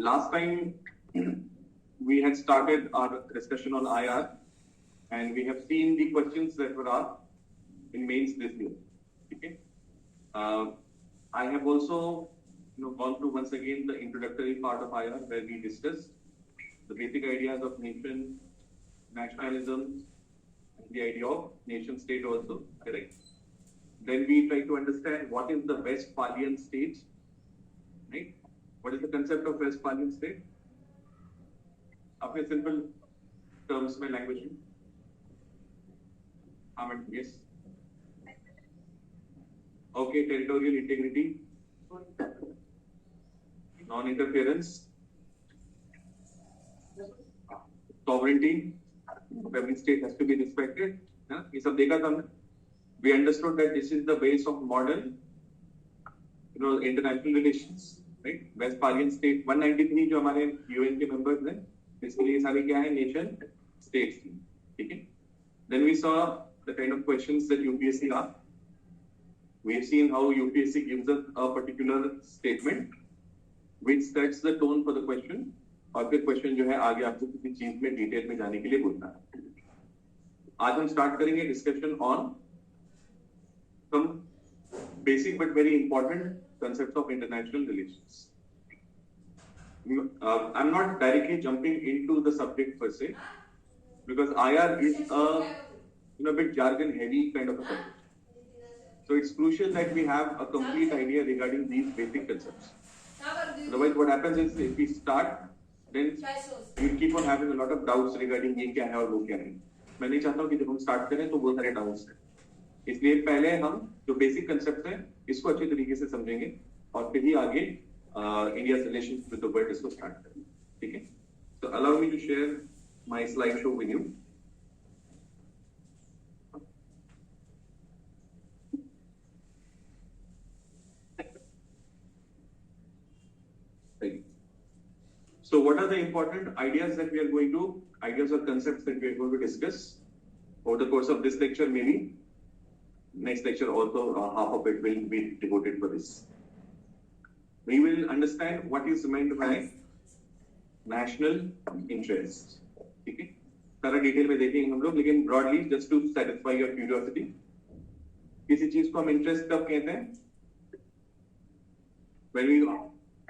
last time we had started our discussion on IR, and we have seen the questions that were asked in mains this year. Okay. I have also gone through once again the introductory part of IR where we discussed the basic ideas of nation, nationalism, and the idea of nation state also, correct? Then we try to understand what is the Westphalian state, right? What is the concept of Westphalian state? Apne simple terms mein language में. Ahmed, yes. Okay, territorial integrity, non-interference, sovereignty of every state has to be respected. ये सब देखा था हमने. We understood that this is the base of modern, international relations, right? Westphalian state 193 जो हमारे UN के members हैं, इसके लिए सारे क्या है? Nation states, ठीक है? Then we saw the kind of questions that UPSC asked. We have seen how UPSC gives us a particular statement which sets the tone for the question, और फिर question जो है आगे आपको किसी चीज में डिटेल में जाने के लिए बोलता है. आज हम स्टार्ट करेंगे discussion on some basic but very important concepts of international relations. I'm not directly jumping into the subject per se because IR is a bit jargon heavy kind of a subject. So it's crucial that we have a complete idea regarding these basic concepts. Otherwise, what happens is if we start, then you keep on having a lot of doubts regarding ये क्या है और वो क्या है. मैं नहीं चाहता हूँ कि जब हम स्टार्ट करें तो बहुत सारे डाउट्स हैं. इसलिए पहले हम जो बेसिक कंसेप्ट है इसको अच्छे तरीके से समझेंगे और फिर ही आगे India relation with the world इसको स्टार्ट करेंगे. ठीक है. तो allow me to share my slide show with you. So what are the important ideas that we are going to, ideas or concepts that we are going to discuss over the course of this lecture? Maybe next lecture also half of it will be devoted for this. We will understand what is meant by national interest. ठीक है. सारा detail में देखेंगे हम लोग, लेकिन broadly just to satisfy your curiosity, किसी चीज को हम इंटरेस्ट कब कहते हैं?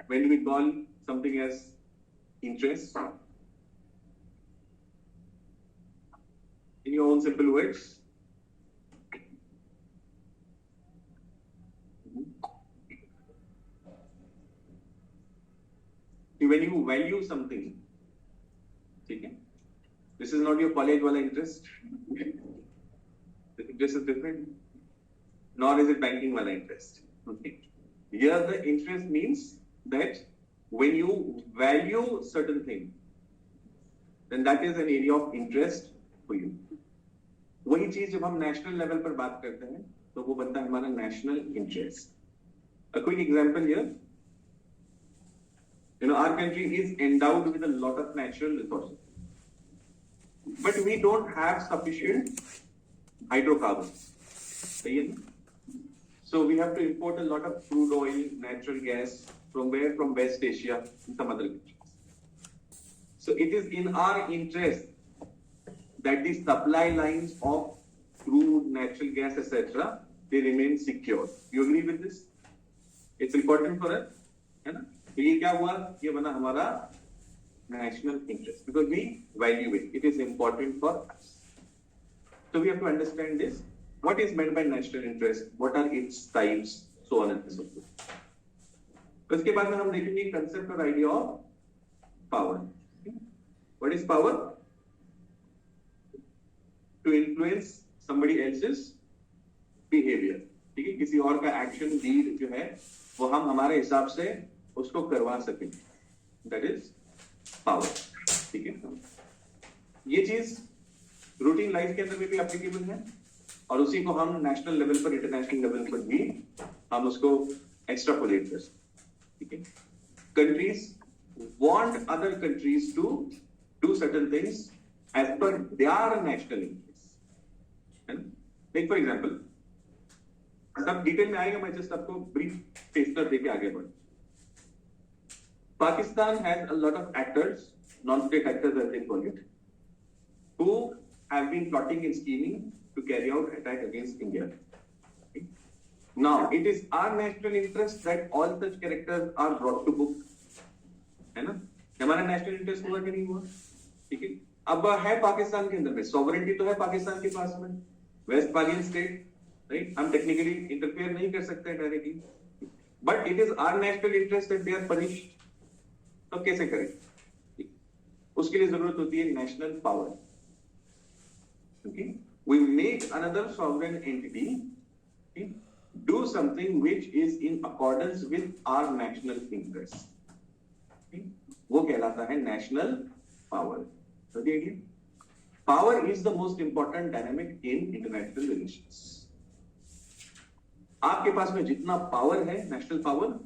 When we call something as interest, in your own simple words, when you value something, ठीक है? This is not your college वाला interest. The interest is different. Nor is it banking वाला interest. Okay. Here the interest means that when you value certain thing, then that is an area of interest for you. वही चीज जब हम national level पर बात करते हैं, तो वो बनता है हमारा national interest. A quick example here. Our country is endowed with a lot of natural resources, but we don't have sufficient hydrocarbons. So we have to import a lot of crude oil, natural gas from where? From West Asia and some other countries. So it is in our interest that the supply lines of crude, natural gas, etc., they remain secure. You agree with this? It's important for us, है ना? तो ये क्या हुआ? ये बना हमारा national interest because we value it. It is important for us. So we have to understand this. What is meant by national interest? What are its types? So on and so forth. उसके बाद में हम देखेंगे concept or idea of power. What is power? To influence somebody else's behavior. ठीक है? किसी और का action deed जो है वो हम हमारे हिसाब से उसको करवा सकें. That is power. ठीक है. ये चीज रूटीन लाइफ के अंदर में भी एप्लीकेबल है और उसी को हम नेशनल लेवल पर, इंटरनेशनल लेवल पर भी हम उसको एक्सट्रापोलेट कर सकते. ठीक है. Countries want other countries to do certain things as per their national interest. है ना? टेक फॉर एग्जांपल, सब डिटेल में आएगा, मैं जस्ट आपको ब्रीफ टेस्टर देके आगे बढ़. Pakistan has a lot of actors, non-state actors as they call it, who have been plotting and scheming to carry out attack against India. Okay? Now, it is our national interest that all such characters are brought to book. है ना? हमारा नेशनल interest हुआ कि नहीं हुआ? ठीक है? अब है पाकिस्तान के अंदर में, सॉवरेनिटी तो है पाकिस्तान के पास में, वेस्टफालियन स्टेट, राइट? हम टेक्निकली इंटरफेयर नहीं कर सकते directly, but it is our national interest that they are punished. तो कैसे करें? उसके लिए जरूरत होती है national power. Okay? We make another sovereign entity, okay, do something which is in accordance with our national interest. Okay? वो कहलाता है national power. So the idea? Power is the most important dynamic in international relations. आपके पास में जितना power है, national power,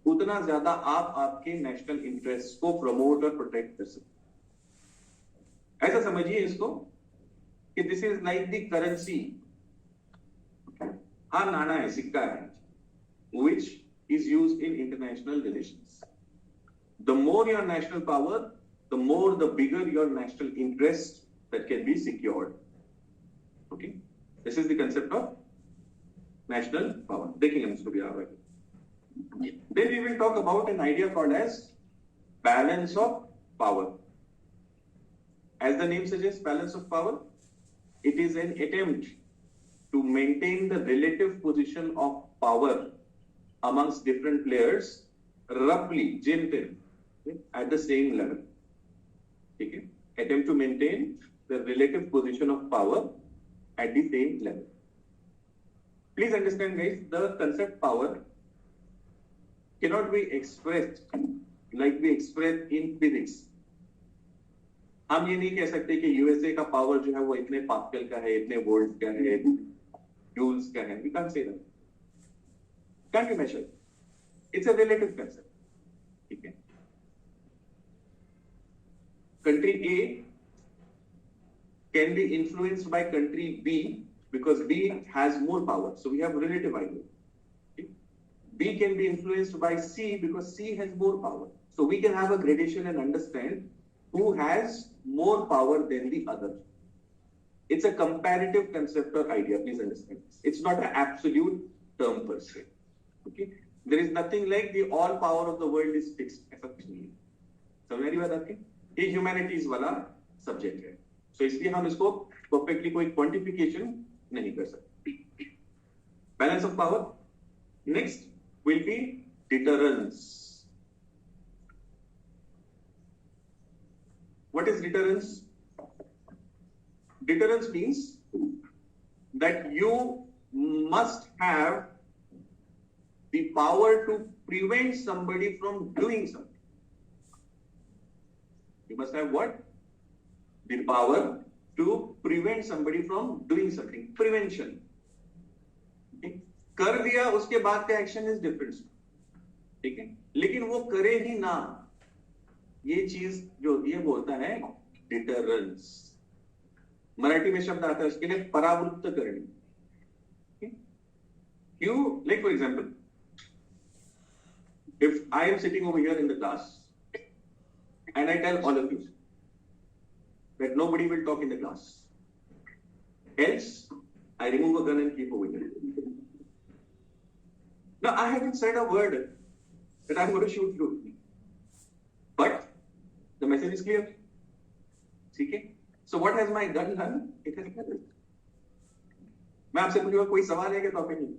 उतना ज्यादा आप आपके नेशनल इंटरेस्ट को प्रमोट और प्रोटेक्ट कर सकते. ऐसा समझिए इसको कि this is like the currency. हाँ, नाना है, सिक्का है, which is used in international relations. The more your national power, the more the bigger your national interest that can be secured. Okay, this is the concept of national power. देखेंगे हम इसको भी आगे. Then we will talk about an idea called as balance of power. As the name suggests, balance of power, it is an attempt to maintain the relative position of power amongst different players roughly, gently, at the same level. Okay? Attempt to maintain the relative position of power at the same level. Please understand, guys, the concept power cannot be expressed like we express in physics. हम ये नहीं कह सकते कि USA का power जो है वो इतने पास्कल का है, इतने वोल्ट का है, जूल्स का है. We can't say that. Can't be measured. It's a relative concept. ठीक है? Country A can be influenced by country B because B has more power. So we have relative idea. Okay? B can be influenced by C because C has more power. So we can have a gradation and understand who has more power than the other. It's a comparative concept or idea, please understand. It's not an absolute term per se. Okay? There is nothing like the all power of the world is fixed. ऐसा कुछ नहीं है. समझ रही बात आपकी? ये humanities वाला सब्जेक्ट है. So इसलिए हम इसको परफेक्टली कोई क्वांटिफिकेशन नहीं कर सकते. Balance of power. Next will be deterrence. What is deterrence? Deterrence means that you must have the power to prevent somebody from doing something. You must have what? The power to prevent somebody from doing something. Prevention. Okay? कर दिया, उसके बाद का action is different. ठीक है, लेकिन वो करे ही ना, ये चीज जो ये बोलता है डिटरेंस. मराठी में शब्द आता है उसके लिए परावृत्त करनी. You, like for example, if I am sitting over here in the class and I tell all of you that nobody will talk in the class, else I remove a gun and keep over here. Now I haven't said a word that I'm going to shoot you, but the message is clear. ठीक है? So what has my gun done? It has killed. मैं आपसे पूछूंगा कोई सवाल है क्या topic में?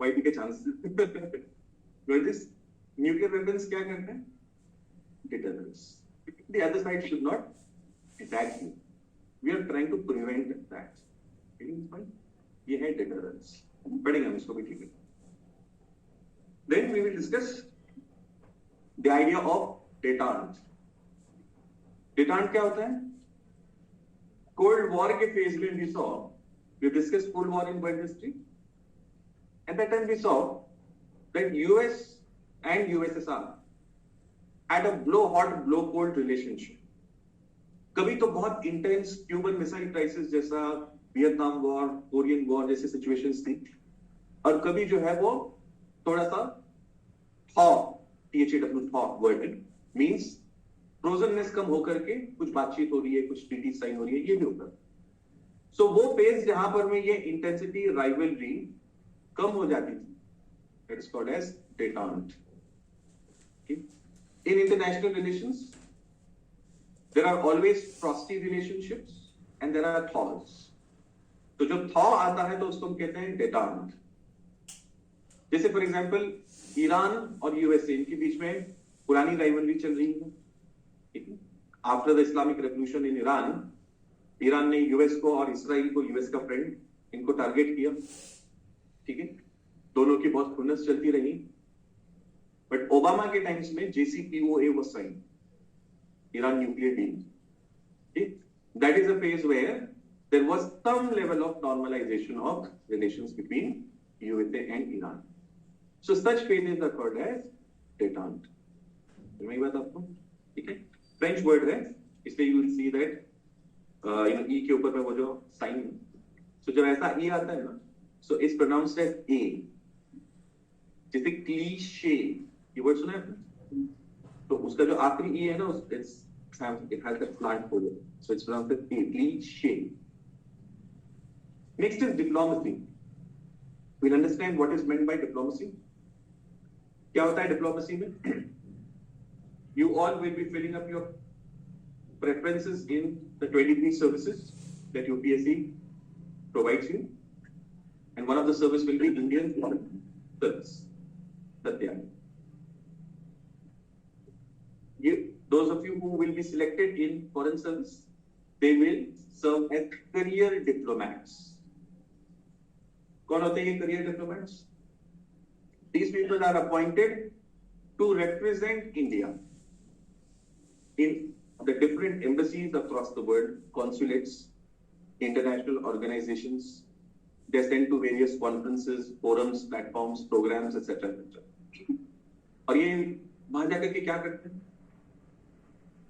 वाईपी के चांस. This nuclear weapons क्या करते हैं? Deterrence. The other side should not attack you. We are trying to prevent that. ये है deterrence. पढ़ेंगे हम इसको भी, ठीक है? Then we will discuss the idea of deterrent. Deterrent क्या होता है? Cold War के phase में we discussed Cold War in world history. At that time we saw that US and USSR had a blow-hot, blow-cold relationship. कभी तो बहुत intense Cuban Missile Crisis जैसा, Vietnam war, Korean war जैसे situations थी, और कभी जो है वो थोड़ा सा thaw, THAW वर्ड मीन्स फ्रोजननेस कम होकर के कुछ बातचीत हो रही है, कुछ ट्रीटी साइन हो रही है, ये भी होता है. सो वो फेज जहां पर में ये इंटेंसिटी राइवलरी कम हो जाती थी, it is called as détente. In international relations, there are always frosty relationships and there are thaws. तो जब thaw आता है तो उसको हम कहते हैं détente. जैसे फॉर एग्जांपल ईरान और यूएसए इनके बीच में पुरानी राइवलरी चल रही है. ठीक है, after the Islamic revolution in Iran ने यूएस को और इसराइल को, यूएस का फ्रेंड, इनको टारगेट किया. ठीक है, दोनों की बहुत खुन्नस चलती रही. बट ओबामा के टाइम्स में JCPOA was sign, Iran nuclear deal. That is a phase where there was some level of normalization of relations between USA and Iran. So such phases are called as détente. समझ बात आपको? ठीक है, French word है, इसलिए you will see that E के ऊपर में वो जो साइन, so जब ऐसा E आता है ना, so it's pronounced as A. जैसे क्लीशे, ये वर्ड सुना है आपने? तो उसका जो आखिरी E है ना, it has that slant folio, so it's pronounced as A, cliché. Next is diplomacy. We'll understand what is meant by diplomacy. क्या होता है diplomacy में? You all will be filling up your preferences in the 23 services that UPSC provides you, and one of the service will be Indian Foreign Service. Satya. Those of you who will be selected in Foreign Service, they will serve as career diplomats. कौन होते हैं ये career diplomats? These people are appointed to represent India in the different embassies across the world, consulates, international organizations. They are sent to various conferences, forums, platforms, programs, etc. और ये वहां जाकर के क्या करते हैं?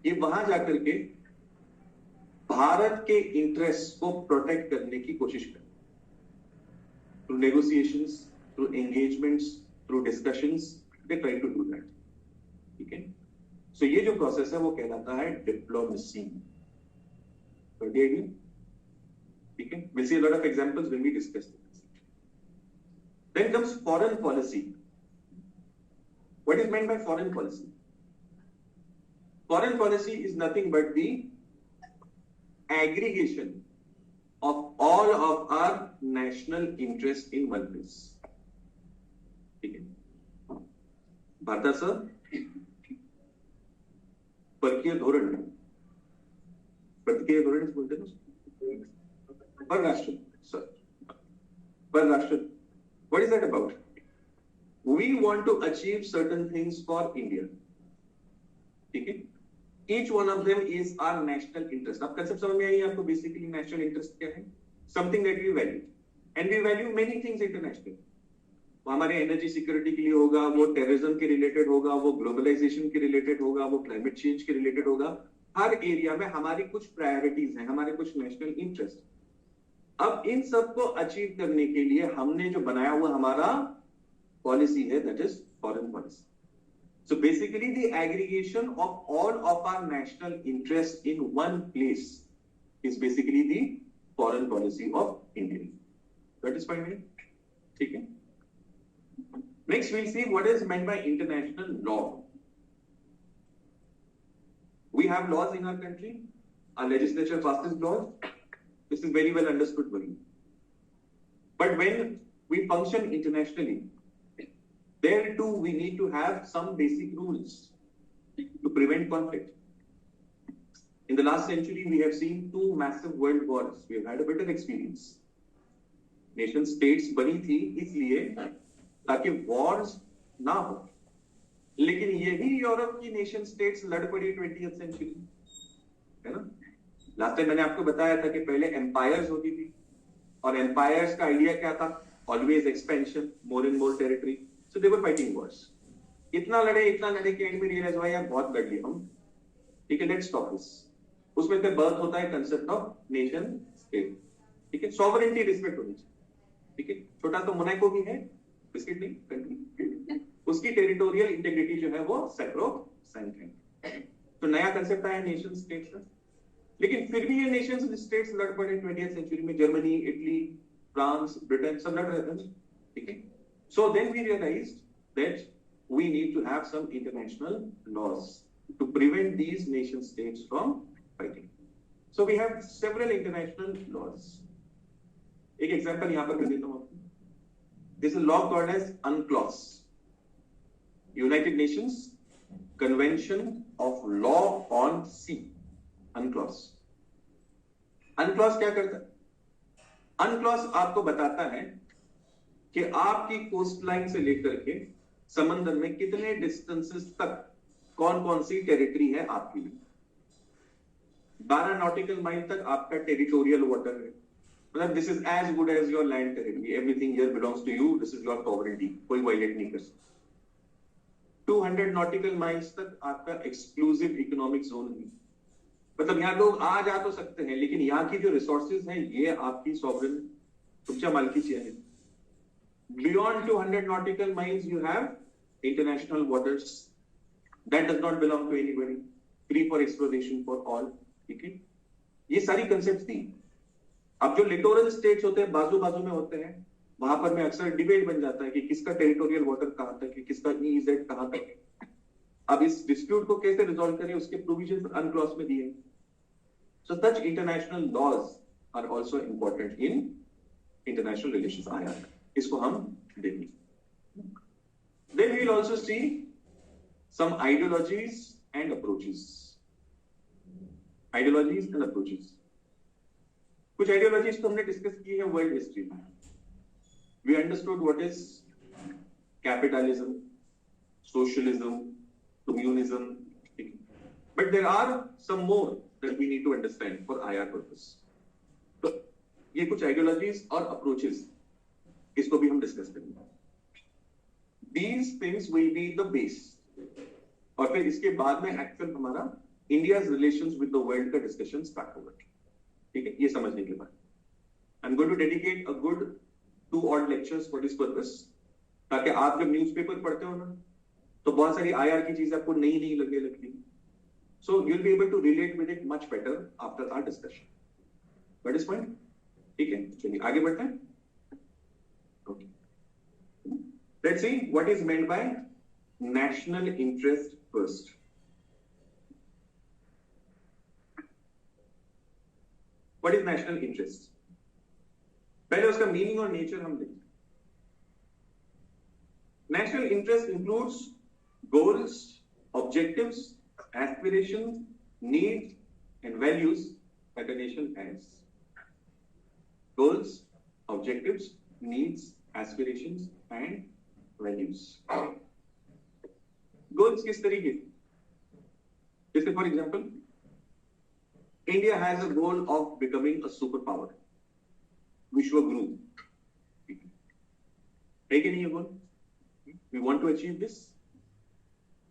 ये वहां जाकर के भारत के इंटरेस्ट को प्रोटेक्ट करने की कोशिश करते हैं. Through negotiations, through engagements, through discussions, they try to do that. ठीक है? So ये जो process है वो कहलाता है diplomacy. ठीक है? We'll see a lot of examples when we discuss this. Then comes foreign policy. What is meant by foreign policy? Foreign policy is nothing but the aggregation of all of our national interest in one place. ठीक है, भारताचं परकीय धोरण, परकीय धोरण बोलते ना, परराष्ट्र, परराष्ट्र. What is that about? We want to achieve certain things for India. ठीक है, each one of them is our national interest. अब concept समझ में आई आपको? Basically national interest क्या है? Something that we value, and we value many things internationally. वो हमारे एनर्जी सिक्योरिटी के लिए होगा, वो टेररिज्म के रिलेटेड होगा, वो ग्लोबलाइजेशन के रिलेटेड होगा, वो क्लाइमेट चेंज के रिलेटेड होगा. हर एरिया में हमारी कुछ प्रायोरिटीज हैं, हमारे कुछ नेशनल इंटरेस्ट. अब इन सब को अचीव करने के लिए हमने जो बनाया हुआ हमारा पॉलिसी है, that is foreign policy. So basically the aggregation of all of our national interest in one place is basically the foreign policy of India. That is fine. ठीक है. Next we'll see what is meant by international law. We have laws in our country. Our legislature passes laws. This is very well understood by you. But when we function internationally, there too we need to have some basic rules to prevent conflict. In the last century, we have seen two massive world wars. We have had a better experience. Nation states बनी थी इसलिए ताकि wars ना हो. लेकिन यही Europe की nation states लड़ पड़ी 20th सेंचुरी, है ना? लास्ट टाइम मैंने आपको बताया था कि पहले एम्पायर्स होती थी, और एम्पायर्स का आइडिया क्या था? Always expansion, more and more territory. So they were fighting wars. इतना लड़े कि एंड में रियलाइज हुआ यार बहुत लड़ लिए हम, ठीक है, लेट्स स्टॉप दिस. उसमें से बर्थ होता है कंसेप्ट ऑफ नेशन स्टेट. ठीक है, सॉवरेनिटी रिस्पेक्ट होनी चाहिए. ठीक है, छोटा तो मोनाको भी है, बिस्किट नहीं, कंट्री. उसकी टेरिटोरियल इंटेग्रिटी जो है वो सैक्रोसैंक्ट है। तो नया कंसेप्ट आया नेशन स्टेट्स का, लेकिन फिर भी ये नेशन स्टेट्स लड़ पड़े 20th सेंचुरी में। जर्मनी, इटली, फ्रांस, ब्रिटेन सब लड़ रहे थे, ठीक है। So then we realised that we need to have some international laws to prevent these nation states from fighting. So we have several international laws. एक example यहां पर कर देता हूं आपको. This is a law called as UNCLOS, United Nations Convention of Law on Sea. UNCLOS. UNCLOS क्या करता है? UNCLOS आपको बताता है कि आपकी कोस्ट लाइन से लेकर के समंदर में कितने डिस्टेंसेस तक कौन कौन सी टेरिटरी है आपकी लिए। 12 नॉटिकल माइल तक आपका टेरिटोरियल वाटर है, मतलब this is as good as your land territory, everything here belongs to you, this is your sovereignty, कोई वायलेट नहीं कर सकता। 200 नॉटिकल माइल्स तक आपका एक्सक्लूसिव इकोनॉमिक जोन है, मतलब यहाँ लोग आ जा तो सकते हैं, लेकिन यहाँ की जो रिसोर्सेज हैं ये आपकी सॉवरेन तुमच्या मालकीची आहे। Beyond 200 nautical miles, you have international waters that does not belong to anybody, free for exploration for all. ठीक है, ये सारी concepts थी। अब जो littoral states होते हैं, बाजू बाजू में होते हैं, वहां पर में अक्सर डिबेट बन जाता है कि किसका टेरिटोरियल वाटर कहां तक है, किसका EEZ कहां तक है। अब इस डिस्प्यूट को कैसे रिजॉल्व करें, उसके प्रोविजन UNCLOS में दिए। So such international laws are also important in international relations. आया इसको हम देखेंगे। Then we will also see some ideologies and approaches. Ideologies and approaches. कुछ ideologies तो हमने डिस्कस की है वर्ल्ड हिस्ट्री में। We understood what is capitalism, socialism, communism, but there are some more that we need to understand for IR purpose. तो ये कुछ ideologies और approaches इसको भी हम डिस्कस करेंगे। These things will be the base, और फिर इसके बाद में एक्चुअल हमारा India's relations with the world का डिस्कशन स्टार्ट होगा, ठीक है, ये समझने के बाद। I am going to dedicate a good 2 odd lectures for this purpose, ताकि आप जब न्यूज़पेपर पढ़ते हो ना तो बहुत सारी IR की चीज आपको नई नई लगने लगती, so you'll be able to relate with it much better after our discussion. Got this point? ठीक है, चलिए आगे बढ़ते हैं। Okay. Let's see what is meant by national interest first. What is national interest? पहले उसका मीनिंग और nature हम देखें। National interest includes goals, objectives, aspirations, needs, and values that a nation has. Goals, objectives, needs, aspirations and values. Goals किस तरीके? जैसे for example, India has a goal of becoming a super power, विश्व गुरु, है कि नहीं ये गोल? We want to achieve this.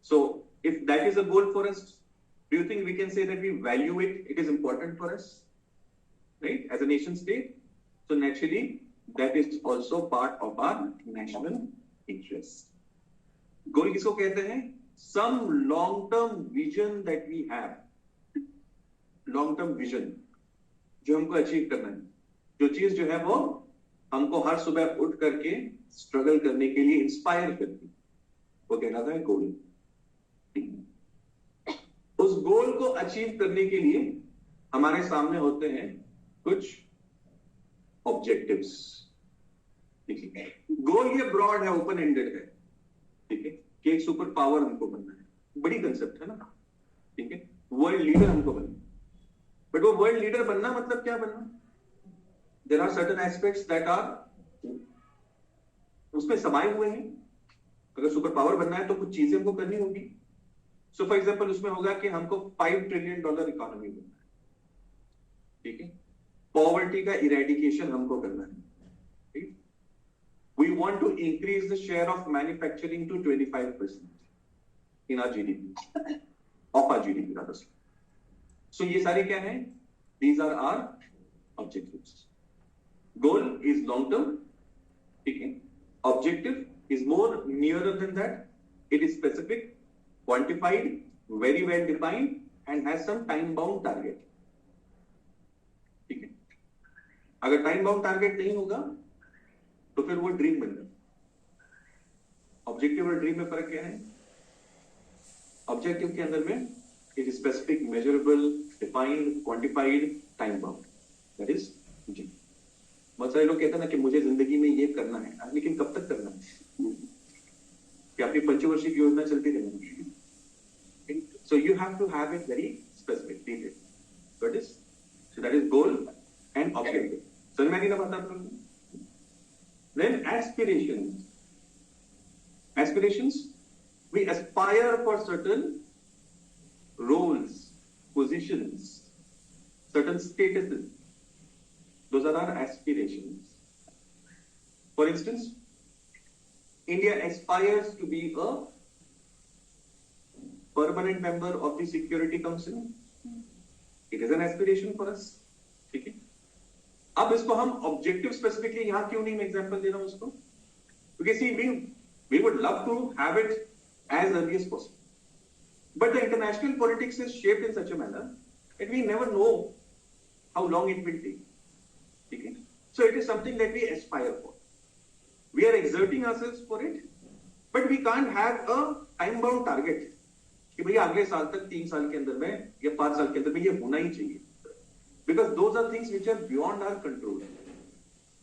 So if that is a goal for us, do you think we can say that we value it? It is important for us, right? As a nation state. So naturally, that is also part of our national interest. Goal किसको कहते हैं? Some long-term vision that we have. Long-term vision जो हमको achieve करना है, जो चीज जो है वो हमको हर सुबह उठ करके स्ट्रगल करने के लिए इंस्पायर करती, वो कहलाता है गोल। उस गोल को अचीव करने के लिए हमारे सामने होते हैं कुछ ऑब्जेक्टिव्स, ठीक है। गोल ये ब्रॉड है, ओपन एंडेड है, ठीक है, कि एक सुपर पावर हमको बनना है, बड़ी कंसेप्ट है ना, ठीक है, वर्ल्ड लीडर हमको बनना। बट वो वर्ल्ड लीडर बनना मतलब क्या बनना? There are certain aspects that are उसमें समाये हुए हैं। अगर सुपर पावर बनना है तो कुछ चीजें हमको करनी होगी। सो फॉर एग्जांपल उसमें होगा कि हमको $5 ट्रिलियन इकोनॉमी बनना है, ठीक है, पॉवर्टी का इरेडिकेशन हमको करना है, ठीक। We want to increase the share of manufacturing to 25% in our GDP, of our GDP rather. So ये सारे क्या हैं? These are our objectives. Goal is long term, ठीक है, objective is more nearer than that, It is specific, quantified, very well defined, and has some time bound target. ठीक है? अगर time bound target नहीं होगा तो फिर वो ड्रीम बन जाए। ऑब्जेक्टिव और ड्रीम में फर्क क्या है? ऑब्जेक्टिव के अंदर में it is specific, measurable, defined, quantified, time bound, that is dream. बहुत सारे लोग कहते हैं ना कि मुझे जिंदगी में ये करना है, लेकिन कब तक करना है? कि अपनी पंचवर्षिक योजना चलती रहेगी। So you have to have it very specific, detail, that is goal and objective. समझ में नहीं ना बात आप लोगों को? Then aspirations. Aspirations, we aspire for certain roles, positions, certain statuses. Those are our aspirations. For instance, India aspires to be a permanent member of the Security Council. It is an aspiration for us. ठीक है? अब इसको हम objective specifically यहां क्यों नहीं मैं example दे रहा हूं उसको? क्योंकि see we would love to have it as early as possible, but the international politics is shaped in such a manner that we never know how long it will take. ठीक है? So it is something that we aspire for, we are exerting ourselves for it, but we can't have a time bound target कि भैया अगले साल तक, 3 साल के अंदर में या 5 साल के अंदर में ये होना ही चाहिए, because those are things which are beyond our control.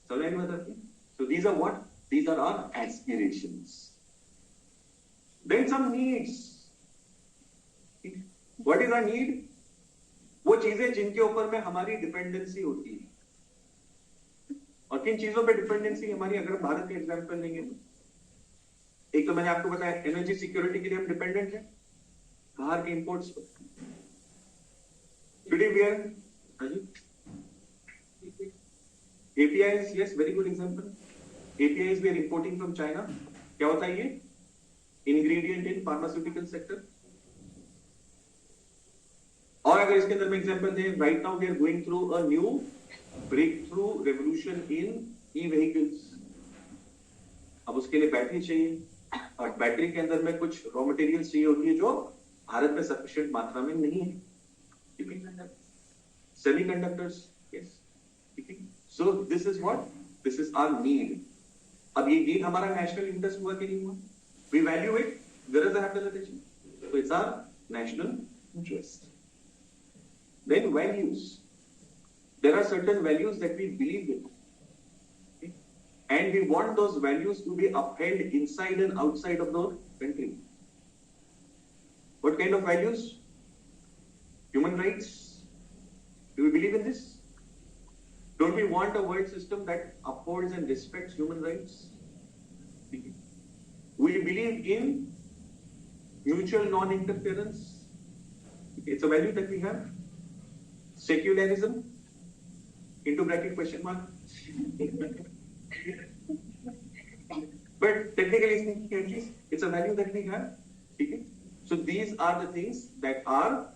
So these are what? These are our aspirations. Then some needs. What is our need? वो चीजें जिनके ऊपर में हमारी डिपेंडेंसी होती है। और किन चीजों पे डिपेंडेंसी हमारी, अगर भारत के एग्जांपल लेंगे तो एक तो मैंने आपको बताया, एनर्जी सिक्योरिटी के लिए हम डिपेंडेंट हैं बाहर के इंपोर्ट्स पर। Today we are APIs, yes, very good example. APIs we are importing from China. क्या होता है ये? Ingredient in pharmaceutical sector. और अगर इसके अंदर में एग्जांपल दें, right now we are going through a new breakthrough revolution in e-vehicles. अब उसके लिए बैटरी चाहिए और बैटरी के अंदर में कुछ रॉ मटेरियल्स चाहिए होती है जो भारत में सफिशिएंट मात्रा में नहीं है। Semiconductors, yes. So this is what? This is our need. अब ये need हमारा national interest हुआ कि नहीं हुआ? We value it. Where is the representation? So it's our national interest. Then values. There are certain values that we believe in, okay? And we want those values to be upheld inside and outside of the country. What kind of values? Human rights. Do we believe in this? Don't we want a world system that upholds and respects human rights? We believe in mutual non-interference. It's a value that we have. Secularism, into bracket question mark. But technically speaking, at least, it's a value that we have. Okay? So these are the things that are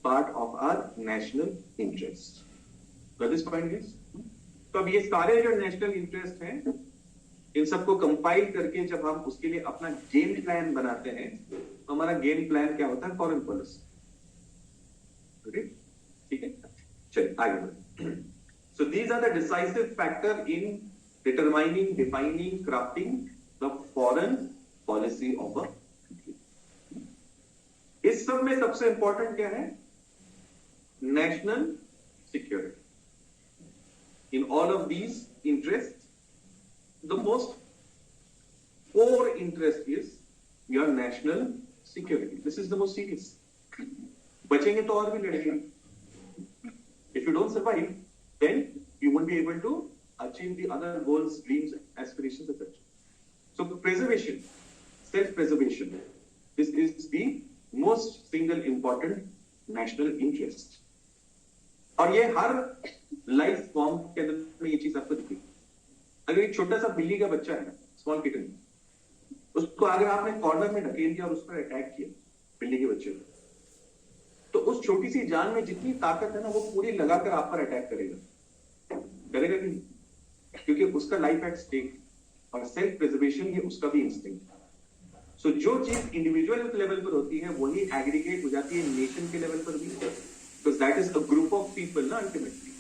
part of our national interest. Got this point, guys? तो अब ये सारे जो national interest हैं, इन सबको compile करके जब हम उसके लिए अपना गेम प्लान बनाते हैं, तो हमारा गेम प्लान क्या होता है? Foreign policy. ठीक है, चलिए आगे बढ़ते। So these are the decisive factor in determining, defining, crafting the foreign policy of a country. इस सब में सबसे इंपॉर्टेंट क्या है? National security. In all of these interests, the most core interest is your national security. This is the most serious. बचेंगे तो और भी लड़ेंगे. If you don't survive, then you won't be able to achieve the other goals, dreams, aspirations, etc. So preservation, self-preservation, this is the most single important national interest. और ये हर life form के अंदर में ये चीज आपको दिखेगी। अगर एक छोटा सा बिल्ली का बच्चा है, स्मॉल किटन, उसको अगर आपने कॉर्नर में ढकेल दिया और उस पर अटैक किया, बिल्ली के बच्चे को, तो उस छोटी सी जान में जितनी ताकत है ना, वो पूरी लगाकर आप पर अटैक करेगा। करेगा कि नहीं? क्योंकि उसका लाइफ एट स्टेक और सेल्फ प्रिजर्वेशन ये उसका भी इंस्टिंक्ट है। सो जो चीज इंडिविजुअल लेवल पर होती है वही एग्रीगेट हो जाती है नेशन के लेवल पर भी, because that is a group of people ना अल्टीमेटली,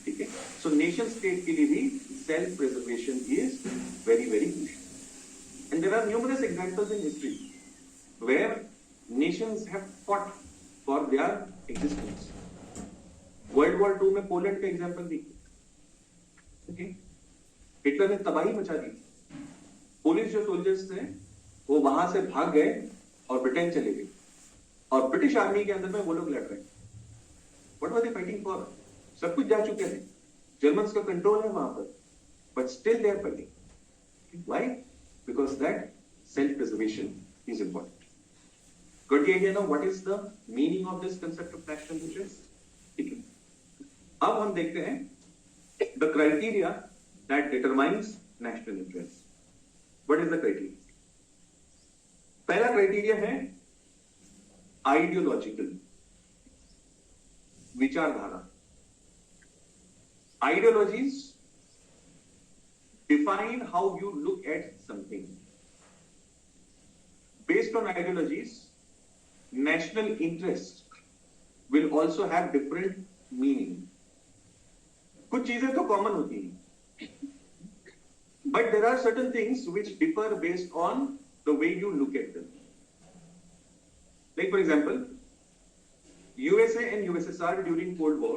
ठीक है। सो नेशन स्टेट के लिए भी self preservation is very very crucial, and there are numerous examples in history where nations have fought for their existence. World war 2 में Poland का example देखिए, okay, Hitler ने तबाही मचा दी, पुलिस जो सोल्जर्स थे वो वहां से भाग गए और ब्रिटेन चले गए, और ब्रिटिश आर्मी के अंदर में वो लोग लड़ रहे हैं। What were they fighting for? सब कुछ जा चुके थे, जर्मन्स का कंट्रोल है वहां पर, but still they are fighting. Why? Because that self preservation is important. Got the idea now what is the meaning of this concept of national interest? ठीक है, अब हम देखते हैं the criteria that determines national interest. What is the criteria? पहला criteria है ideological, विचारधारा। Ideologies define how you look at something. Based on ideologies, national interest will also have different meaning. कुछ चीजें तो कॉमन होती हैं, but there are certain things which differ based on the way you look at them. Like for example, USA and USSR during Cold War,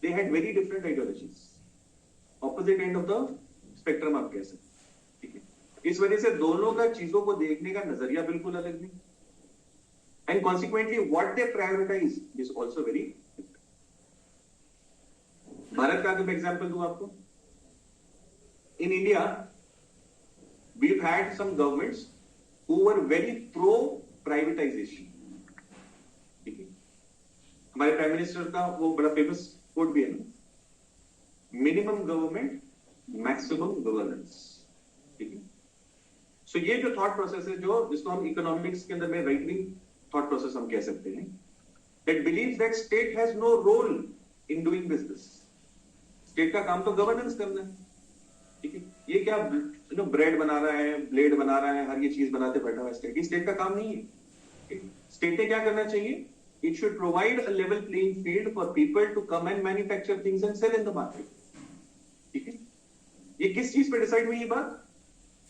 they had very different ideologies. Opposite end of the spectrum आप कह सकते, ठीक है। इस वजह से दोनों का चीजों को देखने का नजरिया बिल्कुल अलग है, and consequently what they prioritize is also very different. Bharat का अगर मैं एग्जांपल दूं आपको, in India we've had some governments who were very pro privatization, ठीक है। हमारे प्राइम मिनिस्टर का वो बड़ा फेमस कोट भी है ना, मिनिमम गवर्नमेंट मैक्सिमम गवर्नेंस, ठीक है। सो ये जो थॉट प्रोसेस है, जो जिसको हम इकोनॉमिक्स के अंदर में राइट विंग थॉट प्रोसेस हम कह सकते हैं, that believes that state has no role in doing business. State का काम तो गवर्नेंस करना है, ठीक है। ये क्या ब्रेड बना रहा है, ब्लेड बना रहा है, हर ये चीज बनाते बैठा हुआ है, स्टेट का काम नहीं है। स्टेट ने क्या करना चाहिए? It should provide a level playing field for people to come and manufacture things and sell in the market, ठीक है। ये किस चीज पे डिसाइड हुई ये बात?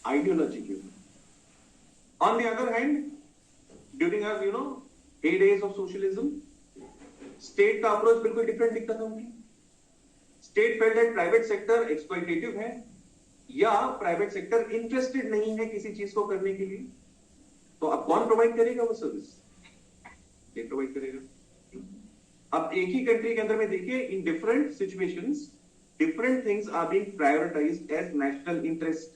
आइडियोलॉजी के ऊपर। On the other hand, during our heydays of socialism, state का अप्रोच बिल्कुल डिफरेंट दिखता था उनकी। State felt that private sector exploitative है, या प्राइवेट सेक्टर इंटरेस्टेड नहीं है किसी चीज को करने के लिए, तो अब कौन प्रोवाइड करेगा वो सर्विस? स्टेट प्रोवाइड करेगा। अब एक ही कंट्री के अंदर में देखिए, in different situations different things are being prioritised as national interest,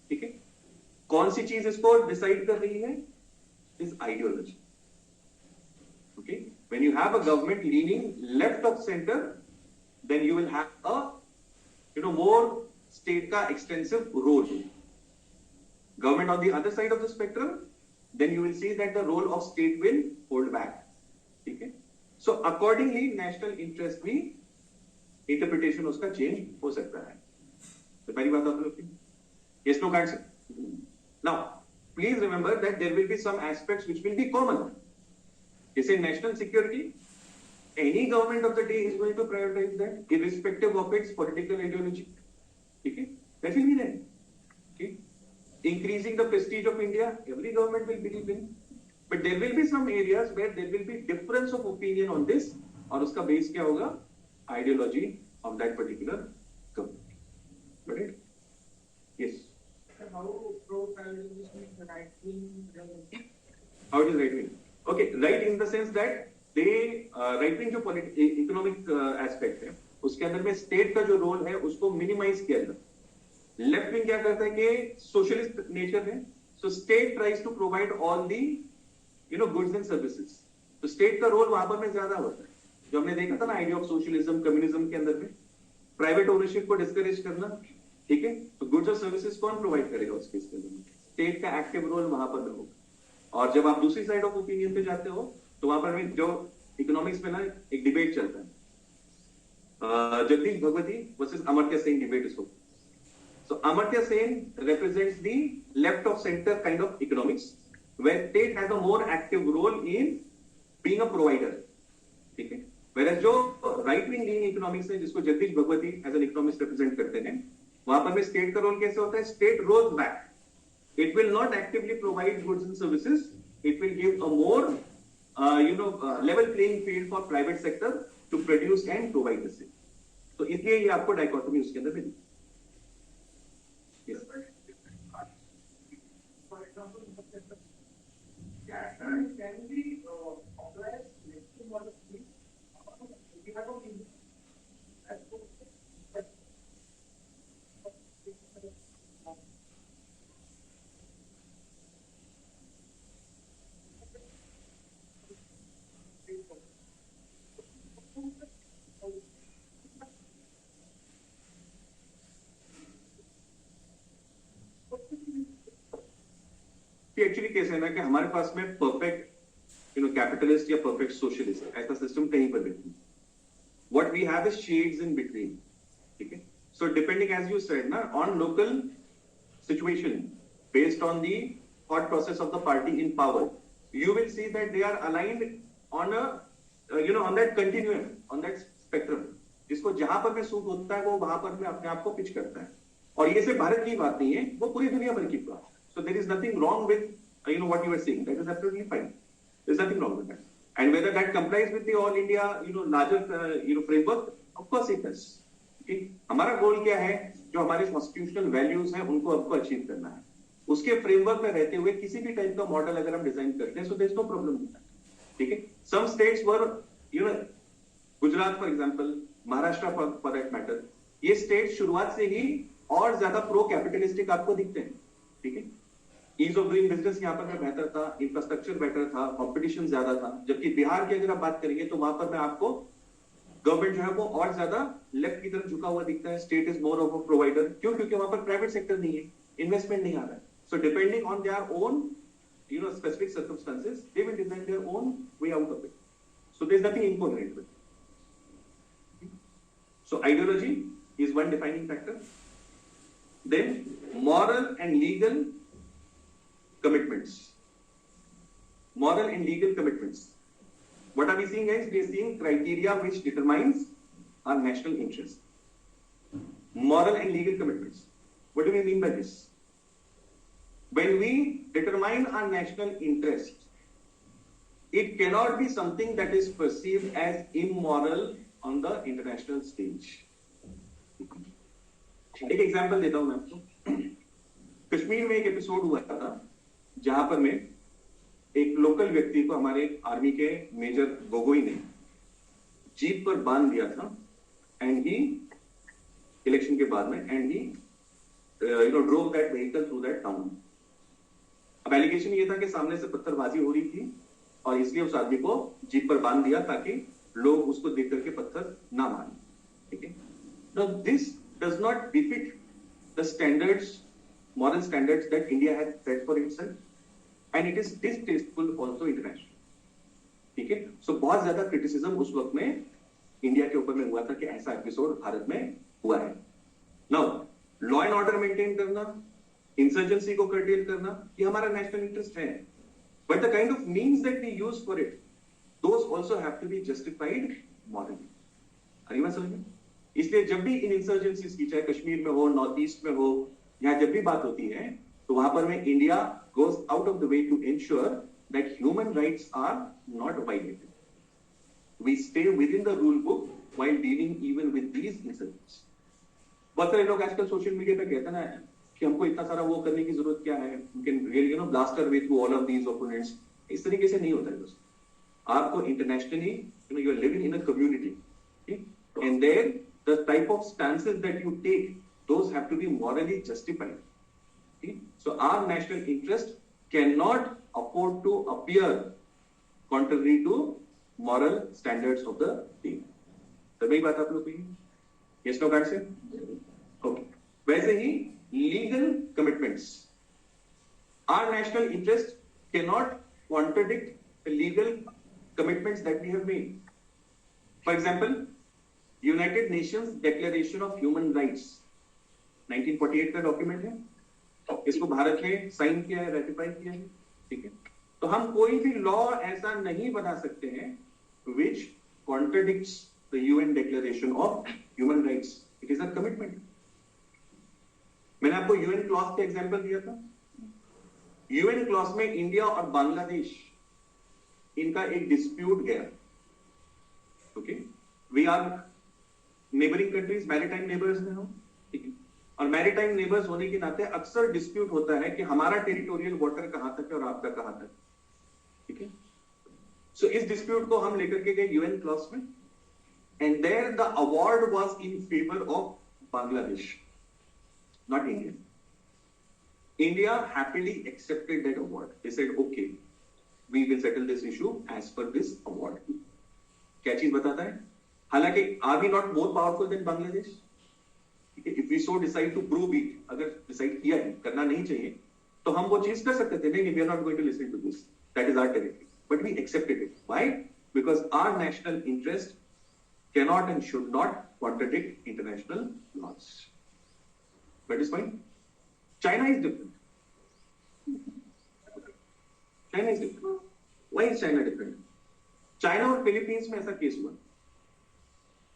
ठीक है। कौन सी चीज इसको डिसाइड कर रही है? Is ideology, okay. When you have a government leaning left of centre, then you will have a more state ka extensive role. Government on the other side of the spectrum, then you will see that the role of state will hold back, ठीक है। So accordingly national interest भी interpretation उसका change हो सकता है। तो पहली बात आप लोग की yes no can't say. Now please remember that there will be some aspects which will be common, जैसे national security, any government of the day is going to prioritize that irrespective of its political ideology, okay, that will be there, okay. Increasing the prestige of India, every government will believe in, but there will be some areas where there will be difference of opinion on this, और उसका base क्या होगा? ideology of that particular government, right? Yes. How pro-privatization is right wing? How it is right wing? Okay, right in the sense that right wing जो economic aspect है उसके अंदर में state का जो रोल है उसको मिनिमाइज किया जाता है। लेफ्ट विंग क्या करता है कि सोशलिस्ट नेचर है, so state tries to provide all the goods and services, तो स्टेट का रोल वहां पर में ज्यादा होता है। जो हमने देखा था ना आइडिया ऑफ सोशलिज्म कम्युनिज्म के अंदर में, प्राइवेट ओनरशिप को डिस्करेज करना, ठीक है। तो गुड्स और सर्विसेज कौन प्रोवाइड करेगा उसके अंदर में? स्टेट का एक्टिव रोल वहां पर में होगा। और जब आप दूसरी साइड ऑफ ओपिनियन पे जाते हो तो वहां पर भी जो इकोनॉमिक्स में ना एक डिबेट चलता है, जगदीश भगवती वर्सेस अमर्त्य सेन डिबेट इसको। So Amartya Sen represents the left of center kind of economics, where state has a more active role in being a provider. ठीक है, whereas जो right wing leaning economics है, जिसको Jagdish Bhagwati as an economist represent करते हैं, वहां पर में state का role कैसे होता है? State rolls back. It will not actively provide goods and services. It will give a more level playing field for private sector to produce and provide the same. तो इसलिए ये आपको डाइकोटोमी उसके अंदर मिली. Yes. For example, can we apply next model? We have a actually कैसे है ना कि हमारे पास में परफेक्ट कैपिटलिस्ट या परफेक्ट सोशलिस्ट ऐसा सिस्टम कहीं पर भी नहीं. What we have is shades in between. ठीक है, so depending as you said ना on local situation based on the thought process of the party in power, you will see that they are aligned on a on that continuum, on that spectrum. जिसको जहां पर में suit होता है वो वहां पर में अपने आप को पिच करता है. और ये सिर्फ भारत की बात नहीं है, वो पूरी दुनिया भर की बात. So there is nothing wrong with what you were saying. That is absolutely fine. There is nothing wrong with that. And whether that complies with the all India larger framework, of course it does. Okay? हमारा गोल क्या है? जो हमारे constitutional values हैं उनको आपको achieve करना है. उसके फ्रेमवर्क में रहते हुए किसी भी टाइप का मॉडल अगर हम डिजाइन करते हैं, so there is no problem with that. ठीक है? Some states were Gujarat for example, Maharashtra for that matter, ये स्टेट शुरुआत से ही और ज्यादा प्रो कैपिटलिस्टिक आपको दिखते हैं. ठीक है, ईज ऑफ डूइंग बिजनेस यहाँ पर बेहतर था, इंफ्रास्ट्रक्चर बेटर था, कंपटीशन ज्यादा था. जबकि बिहार की अगर आप बात करेंगे तो वहां पर मैं आपको गवर्नमेंट जो है वो और ज्यादा लेफ्ट की तरफ झुका हुआ दिखता है. State is more of a provider. क्यों? क्योंकि वहां पर प्राइवेट सेक्टर नहीं है, इन्वेस्टमेंट नहीं आ रहा है. So depending on their own specific circumstances, they will design their own way out of it. So there is nothing incoherent with it. So ideology is one defining factor. Then moral and legal commitments. Moral and legal commitments. What are we seeing guys? We are seeing criteria which determines our national interest. Moral and legal commitments. What do we mean by this? When we determine our national interest, it cannot be something that is perceived as immoral on the international stage. एक example देता हूं मैं आपको. कश्मीर में एक episode हुआ था जहां पर में एक लोकल व्यक्ति को हमारे आर्मी के मेजर गोगोई ने जीप पर बांध दिया था, एंड ही इलेक्शन के बाद में, and he drove that vehicle through that town. अब एलिगेशन ये था कि सामने से पत्थरबाजी हो रही थी और इसलिए उस आदमी को जीप पर बांध दिया ताकि लोग उसको देख करके पत्थर ना मारें. ठीक है, now this does not befit the standards, moral standards that India has set for itself, and it is distasteful also international. ठीक है, सो बहुत ज्यादा क्रिटिसिज्म उस वक्त में इंडिया के ऊपर में हुआ था कि ऐसा एपिसोड भारत में हुआ है. Now law and order maintain करना, इंसर्जेंसी को कर्टेल करना, ये हमारा नेशनल इंटरेस्ट है. But the kind of means that we use for it, those also have to be justified morally. अरे मैं समझ में, इसलिए जब भी इन इंसर्जेंसीज की, चाहे कश्मीर में हो, नॉर्थ ईस्ट में हो, यहाँ जब भी बात होती है तो वहां पर में India goes out of the way to ensure that human rights are not violated. We stay within the rule book while dealing even with these insurgents. बहुत सारे लोग आजकल सोशल मीडिया पे कहते हैं ना कि हमको इतना सारा वो करने की जरूरत क्या है, we can really blast our way through all of these opponents. इस तरीके से नहीं होता है दोस्तों. आपको internationally you are living in a community, okay? And there the type of stances that you take, those have to be morally justified. Okay? So our national interest cannot afford to appear contrary to moral standards of the day. तभी बात आप लोग कही yes no guys? Okay. वैसे ही legal commitments. Our national interest cannot contradict the legal commitments that we have made. For example, United Nations Declaration of Human Rights. 1948 का document है, इसको भारत ने साइन किया है, रेटिफाई किया है, ठीक है। तो हम कोई भी लॉ ऐसा नहीं बना सकते हैं which contradicts the UN Declaration of Human Rights. It is a commitment. मैंने आपको यूएन क्लॉज का एग्जांपल दिया था। यूएन क्लॉज में इंडिया और बांग्लादेश इनका एक डिस्प्यूट गया, okay. We are neighbouring countries, maritime neighbours हैं हम, ठीक है। और मैरीटाइम नेबर्स होने के नाते अक्सर डिस्प्यूट होता है कि हमारा टेरिटोरियल वाटर कहां तक है और आपका कहां तक, ठीक है। सो इस डिस्प्यूट को हम लेकर के गए यूएन क्लॉज में, and there the award was in favour of Bangladesh, not India. India happily accepted that award. They said, okay, we will settle this issue as per this award. क्या चीज बताता है? हालांकि are we not more powerful than Bangladesh? If we so decide to prove it, अगर decide किया है, करना नहीं चाहिए, तो हम वो चीज कर सकते थे, नहीं, we are not going to listen to this. That is our territory. But we accepted it. Why? Because our national interest cannot and should not contradict international laws. That is fine. China is different. China is different. Why is China different? China और Philippines में ऐसा case हुआ।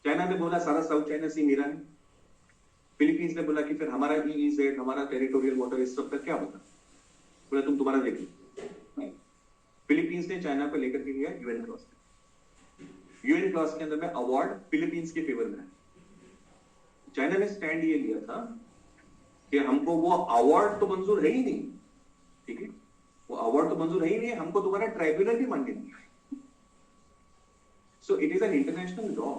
China ने बोला सारा south China सी मेरा है, Philippines ने बोला कि फिर हमारा EEZ, हमारा टेरिटोरियल वाटर, इस सब का क्या होगा? बोला तुम तुम्हारा देख लो। फिलीपींस ने चाइना को लेकर के गया यूएन क्लॉज में। यूएन क्लॉज के अंदर में अवार्ड फिलीपींस के फेवर में है। चाइना ने स्टैंड ये लिया था कि हमको वो अवार्ड तो मंजूर है ही नहीं, ठीक है, वो अवार्ड तो मंजूर है ही नहीं, हमको तुम्हारा ट्राइब्यूनल भी मांगे नहीं। So it is an international law.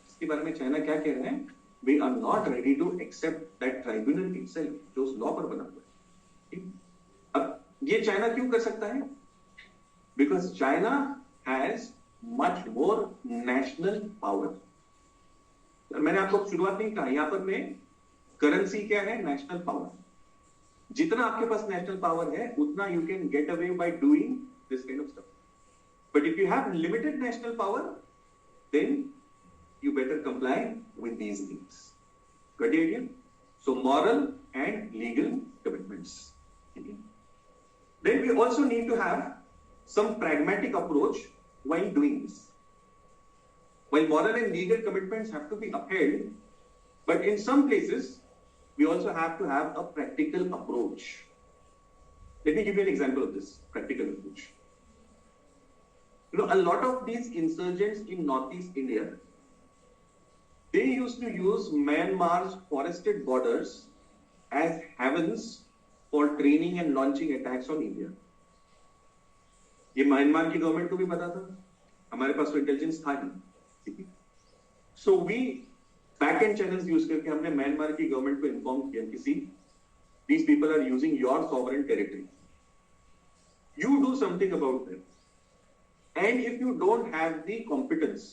इसके बारे में चाइना क्या कह रहे हैं? We are not ready to accept that tribunal itself, जो उस लॉ पर बना हुआ है। अब ये चाइना क्यों कर सकता है? Because China has much more national power. मैंने आपको शुरुआत नहीं कहा, यहां पर मैं करेंसी क्या है? National power. जितना आपके पास नेशनल पावर है उतना you can get away by doing this kind of stuff. But if you have limited national power, then you better comply with these things. Got the idea? So moral and legal commitments. Then we also need to have some pragmatic approach while doing this. While moral and legal commitments have to be upheld, but in some places we also have to have a practical approach. Let me give you an example of this practical approach. You know, a lot of these insurgents in northeast India, they used to use Myanmar's forested borders as havens for training and launching attacks on India. ये Myanmar की government को भी पता था, हमारे पास तो intelligence था नहीं। So we back and channels use करके हमने म्यांमार की गवर्नमेंट को इन्फॉर्म किया कि see, these people are using your sovereign territory. You do something about them. And if you don't have the competence,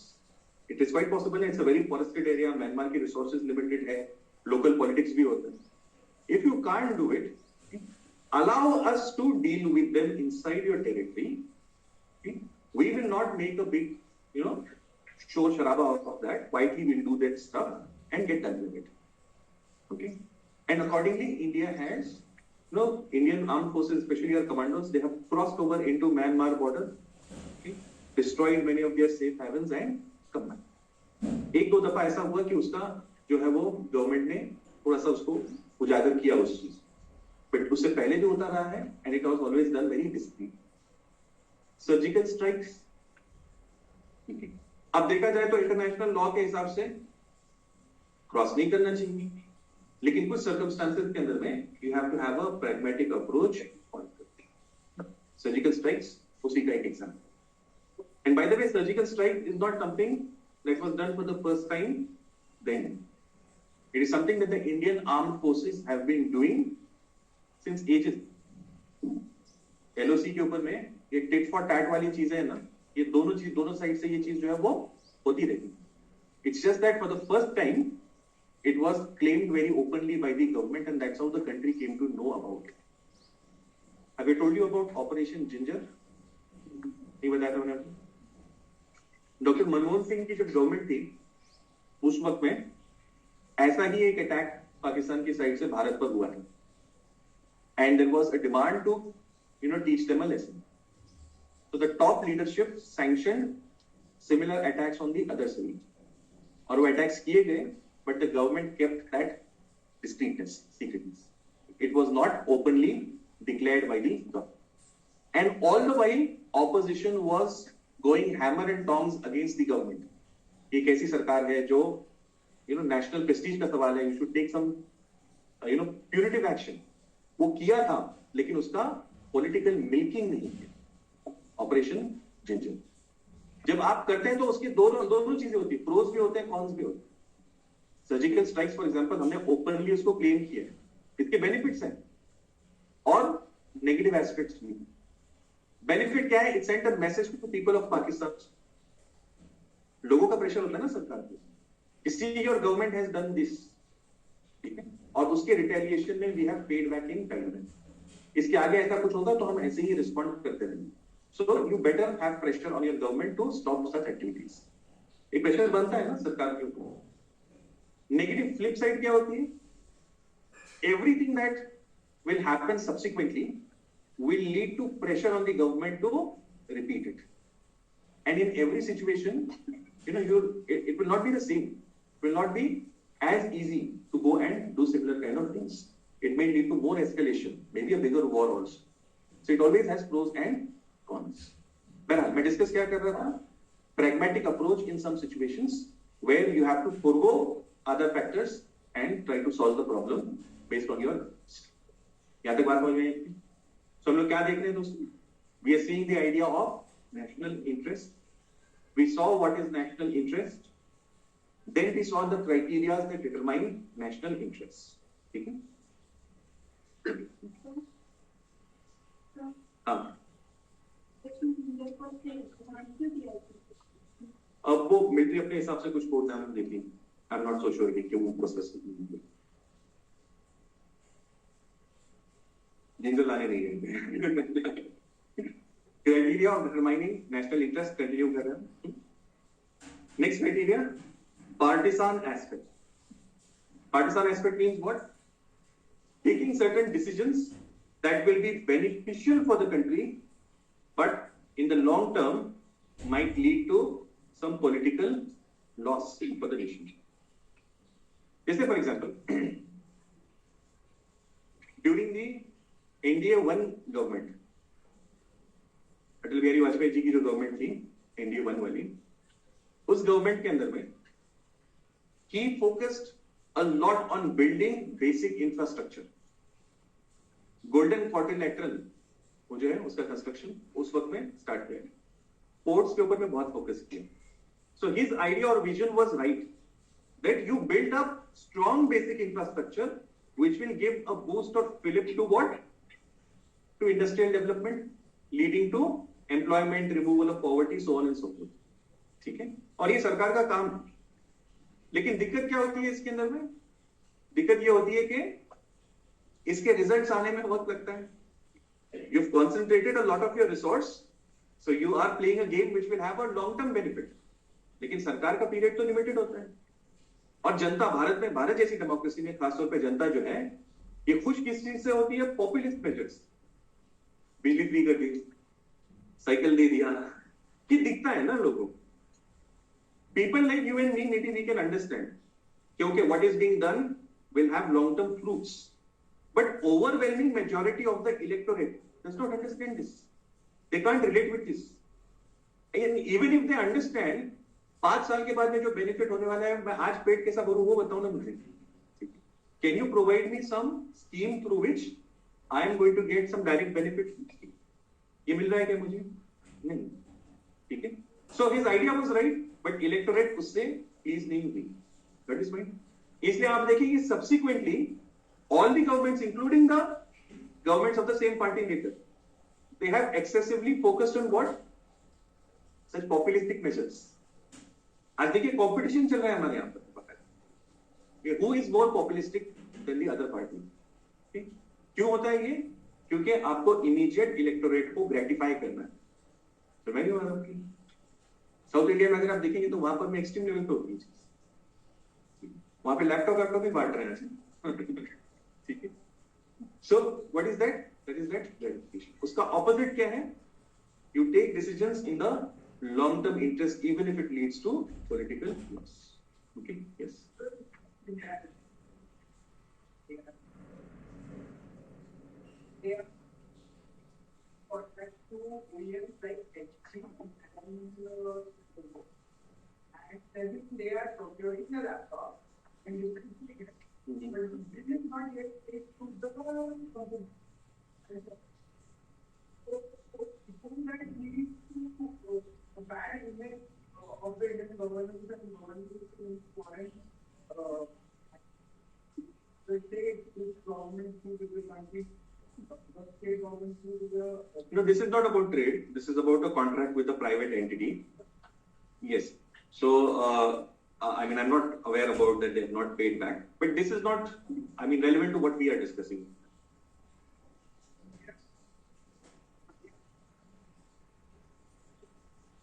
it is quite possible, it's a very forested area, Myanmar की resources limited है, local politics भी होता है. If you can't do it, allow us to deal with them inside your territory. We will not make a big, you know, show sharaba of that. Quietly we'll do that stuff and get done with it. Okay? And accordingly, India has, you know, Indian armed forces, especially our commandos, they have crossed over into Myanmar border, okay? Destroyed many of their safe havens and come back. एक दो दफा ऐसा हुआ कि उसका जो है वो गवर्नमेंट ने थोड़ा सा उसको उजागर किया उस चीज, बट उससे पहले जो होता रहा है, and it was always done very discipline. Surgical strikes, अब देखा जाए तो इंटरनेशनल लॉ के हिसाब से क्रॉस नहीं करना चाहिए, लेकिन कुछ सर्कमस्टांसेस के अंदर में you have to have a pragmatic approach. Surgical strikes उसी का एक example. And by the way, surgical strike is not something that was done for the first time then, it is something that the Indian armed forces have been doing since ages. LOC के ऊपर में ये tit for tat वाली चीजें है ना, ये दोनों साइड से ये चीज जो है वो होती रहती। It's just that for the first time it was claimed very openly by the government, and that's how the country came to know about it. Have I told you about Operation Ginger? नहीं बताया था मैंने आपको। Doctor Manmohan Singh की जब government थी उस वक्त में ऐसा ही एक अटैक पाकिस्तान की साइड से भारत पर हुआ था, and there was a demand to teach them a lesson. So the top leadership sanctioned similar attacks on the other side. और वो attacks किए गए, but the government kept that discreetness, secretness. It was not openly declared by the government. And all the while, opposition was going hammer and tongs against the government. एक ऐसी सरकार है जो national prestige का सवाल है, you should take some punitive action. वो किया था, लेकिन उसका पॉलिटिकल मिल्किंग नहीं है, ऑपरेशन जिंजर। जब आप करते हैं तो उसकी दोनों चीजें होती है, प्रोस भी होते हैं, कॉन्स भी होते हैं। सर्जिकल स्ट्राइक्स फॉर एग्जांपल, हमने ओपनली उसको क्लेम किया है, इसके बेनिफिट्स हैं और नेगेटिव एस्पेक्ट्स भी। बेनिफिट क्या है? It sent a message to people of Pakistan. लोगों का प्रेशर होता है ना सरकार पे, see your government has done this, ठीक है, और उसके रिटेलिएशन में we have paid back in kind. इसके आगे ऐसा कुछ होगा तो हम ऐसे ही रिस्पॉन्ड करते रहेंगे। So you better have pressure on your government to stop such activities. एक प्रेशर बनता है ना सरकार के ऊपर। नेगेटिव फ्लिप साइड क्या होती है? Everything that will happen subsequently will lead to pressure on the government to repeat it. And in every situation, it will not be the same. It will not be as easy to go and do similar kind of things. It may lead to more escalation, maybe a bigger war also. So it always has pros and cons. बहरहाल मैं discuss क्या कर रहा था? Pragmatic approach in some situations where you have to forego other factors and try to solve the problem based on your. यहाँ तक बात हो गई? So हम लोग क्या देख रहे हैं दोस्तों? We are seeing the idea of national interest. We saw what is national interest. Then we saw the criteria that determine national interest. ठीक है? हाँ। अब वो मिलिट्री अपने हिसाब से कुछ कोड नाम देती है। I'm not so sure कि क्यों वो प्रोसेस जिंजर लाने नहीं गए। Criteria of determining national interest continue कर रहे हैं। Next criteria, partisan aspect. Partisan aspect means what? Taking certain decisions that will be beneficial for the country but in the long term might lead to some political loss for the nation. जैसे for example during the NDA 1 government, Atal Bihari Vajpayee ji की जो government थी NDA 1 वाली, उस government के अंदर में ही focused a lot on building basic infrastructure. Golden quadrilateral वो जो है उसका कंस्ट्रक्शन उस वक्त में स्टार्ट किया। पोर्ट्स के ऊपर में बहुत फोकस किया। सो हिज आइडिया और vision was right that you build up strong basic infrastructure which will give a boost or fillip to what? To industrial development, leading to employment, removal of poverty, so on and so forth. ठीक है? और ये सरकार का काम है। लेकिन दिक्कत क्या होती है इसके अंदर में? दिक्कत ये होती है कि इसके रिजल्ट्स आने में वक्त लगता है। You've concentrated a lot of your resource, so you are playing a game which will have a long-term benefit. लेकिन सरकार का पीरियड तो लिमिटेड होता है। और जनता भारत जैसी डेमोक्रेसी में खासतौर पे जनता जो है ये खुश किस चीज से होती है? Populist measures. बिजली फ्री कर दी, साइकिल दे दिया, कि दिखता है ना लोगों। People like you and me maybe we can understand क्योंकि what is being done will have long term fruits, but overwhelming majority of the electorate does not understand this. They can't relate with this, and even if they understand, 5 साल के बाद में जो benefit होने वाला है, मैं आज पेट कैसा भरूं वो बताओ ना मुझे। Can you provide me some scheme through which I am going to get some direct benefit? ये मिल रहा है क्या मुझे? नहीं। ठीक है? So his idea was right but electorate उससे प्लीज नहीं हुई। That is mind. इसलिए आप देखिए कि subsequently all the governments including the governments of the same party later they have excessively focused on what? Such populistic measures. आज देखिए competition चल रहा है हमारे यहाँ पर, who is more populistic than the other party. क्यों होता है ये? क्योंकि आपको इमीडिएट इलेक्टोरेट को ग्रेटिफाई करना है। तो मैं नहीं हो रहा कि साउथ इंडिया में अगर आप देखेंगे तो वहां पर में एक्सट्रीम लेवल पे होती है, वहां पे लैपटॉप भी बांट रहे हैं। ठीक है. So what is that? That is that gratification. उसका opposite क्या है? You take decisions in the long-term interest, even if it leads to political loss. Okay. Yes. They are contract to OEMs like HP and then they are procuring the laptop and you can see it. But this is not yet paid to the company. So isn't that lead to a bad image of the Indian government and government in foreign the state is government to the country, the state government to the. No, this is not about trade. This is about a contract with a private entity. Yes. So, I mean, I'm not aware about that they have not paid back. But this is not, I mean, relevant to what we are discussing.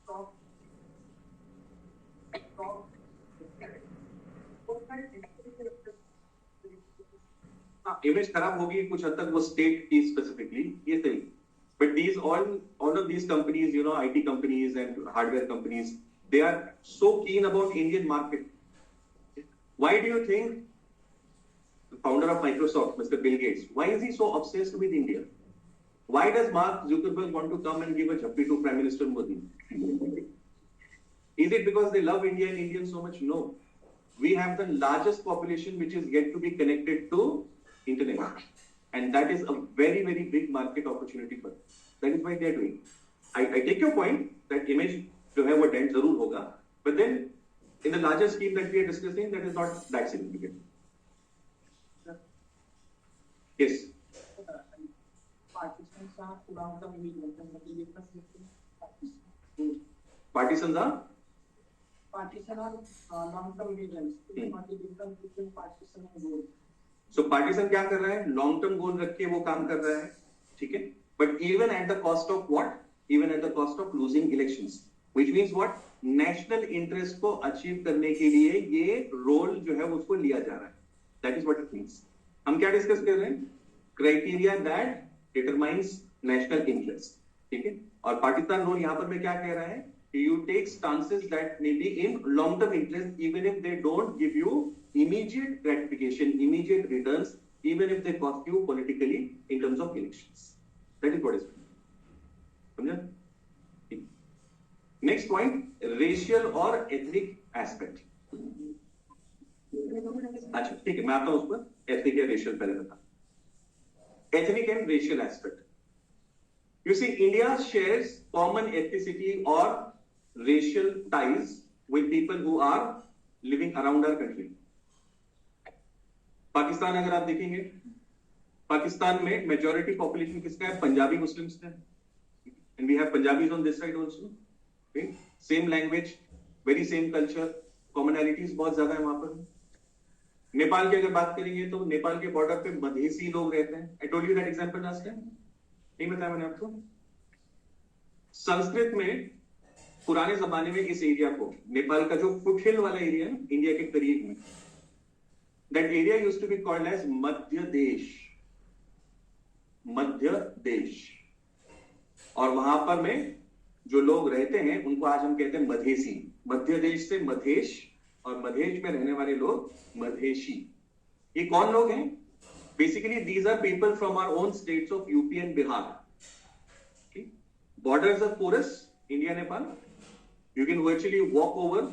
Stop. Image खराब होगी कुछ हद तक वो state की specifically ये सही but these all of these companies you know IT companies and hardware companies they are so keen about Indian market why do you think the founder of Microsoft, Mr. Bill Gates, why is he so obsessed with India? Why does Mark Zuckerberg want to come and give a jhappi to Prime Minister Modi? Is it because they love India and Indians so much? No. We have the largest population which is yet to be connected to internet. And that is a very, very big market opportunity for them. That is why they are doing. I take your point that image जो है वो dent जरूर होगा. But then in the larger scheme that we are discussing, that is not that significant. Yes. Partisans are long-term visions and the difference Partisans are? partisan are long-term visions. What is the difference between partisan and goal? So partisan क्या कर रहा है? Long term goal रख के वो काम कर रहा है, ठीक है? But even at the cost of what? Even at the cost of losing elections. Which means what? National interest को achieve करने के लिए ये role जो है उसको लिया जा रहा है. That is what it means. हम क्या डिस्कस कर रहे हैं? Criteria that determines national interest, ठीक है? और पाकिस्तान रोल यहाँ पर मैं क्या कह रहा है? You take stances that may be in long-term interest, even if they don't give you immediate gratification, immediate returns, even if they cost you politically in terms of elections. That is what is. समझा? Next point, racial or ethnic aspect. अच्छा ठीक है मैं आता हूं उस पर ethnic या रेशियल पहले बता ethnic and racial aspect you see India shares common ethnicity और racial ties with people who are living around our country Pakistan अगर आप देखेंगे पाकिस्तान में मेजॉरिटी पॉपुलेशन किसका है पंजाबी मुस्लिम्स का and we have Punjabis on this side also same language very same culture commonalities बहुत ज्यादा है वहां पर नेपाल की अगर बात करेंगे तो नेपाल के बॉर्डर पे मधेसी लोग रहते हैं I told you that example last time नहीं बताया मैंने आपको संस्कृत में पुराने जमाने में इस एरिया को नेपाल का जो फुटहिल वाला एरिया है इंडिया के करीब में that area used to be called as Madhya Desh और वहां पर में जो लोग रहते हैं उनको आज हम कहते हैं मधेसी मध्य देश से मधेश और मधेश में रहने वाले लोग मधेशी ये कौन लोग हैं basically these are people from our own states of UP and Bihar borders are porous India Nepal you can virtually walk over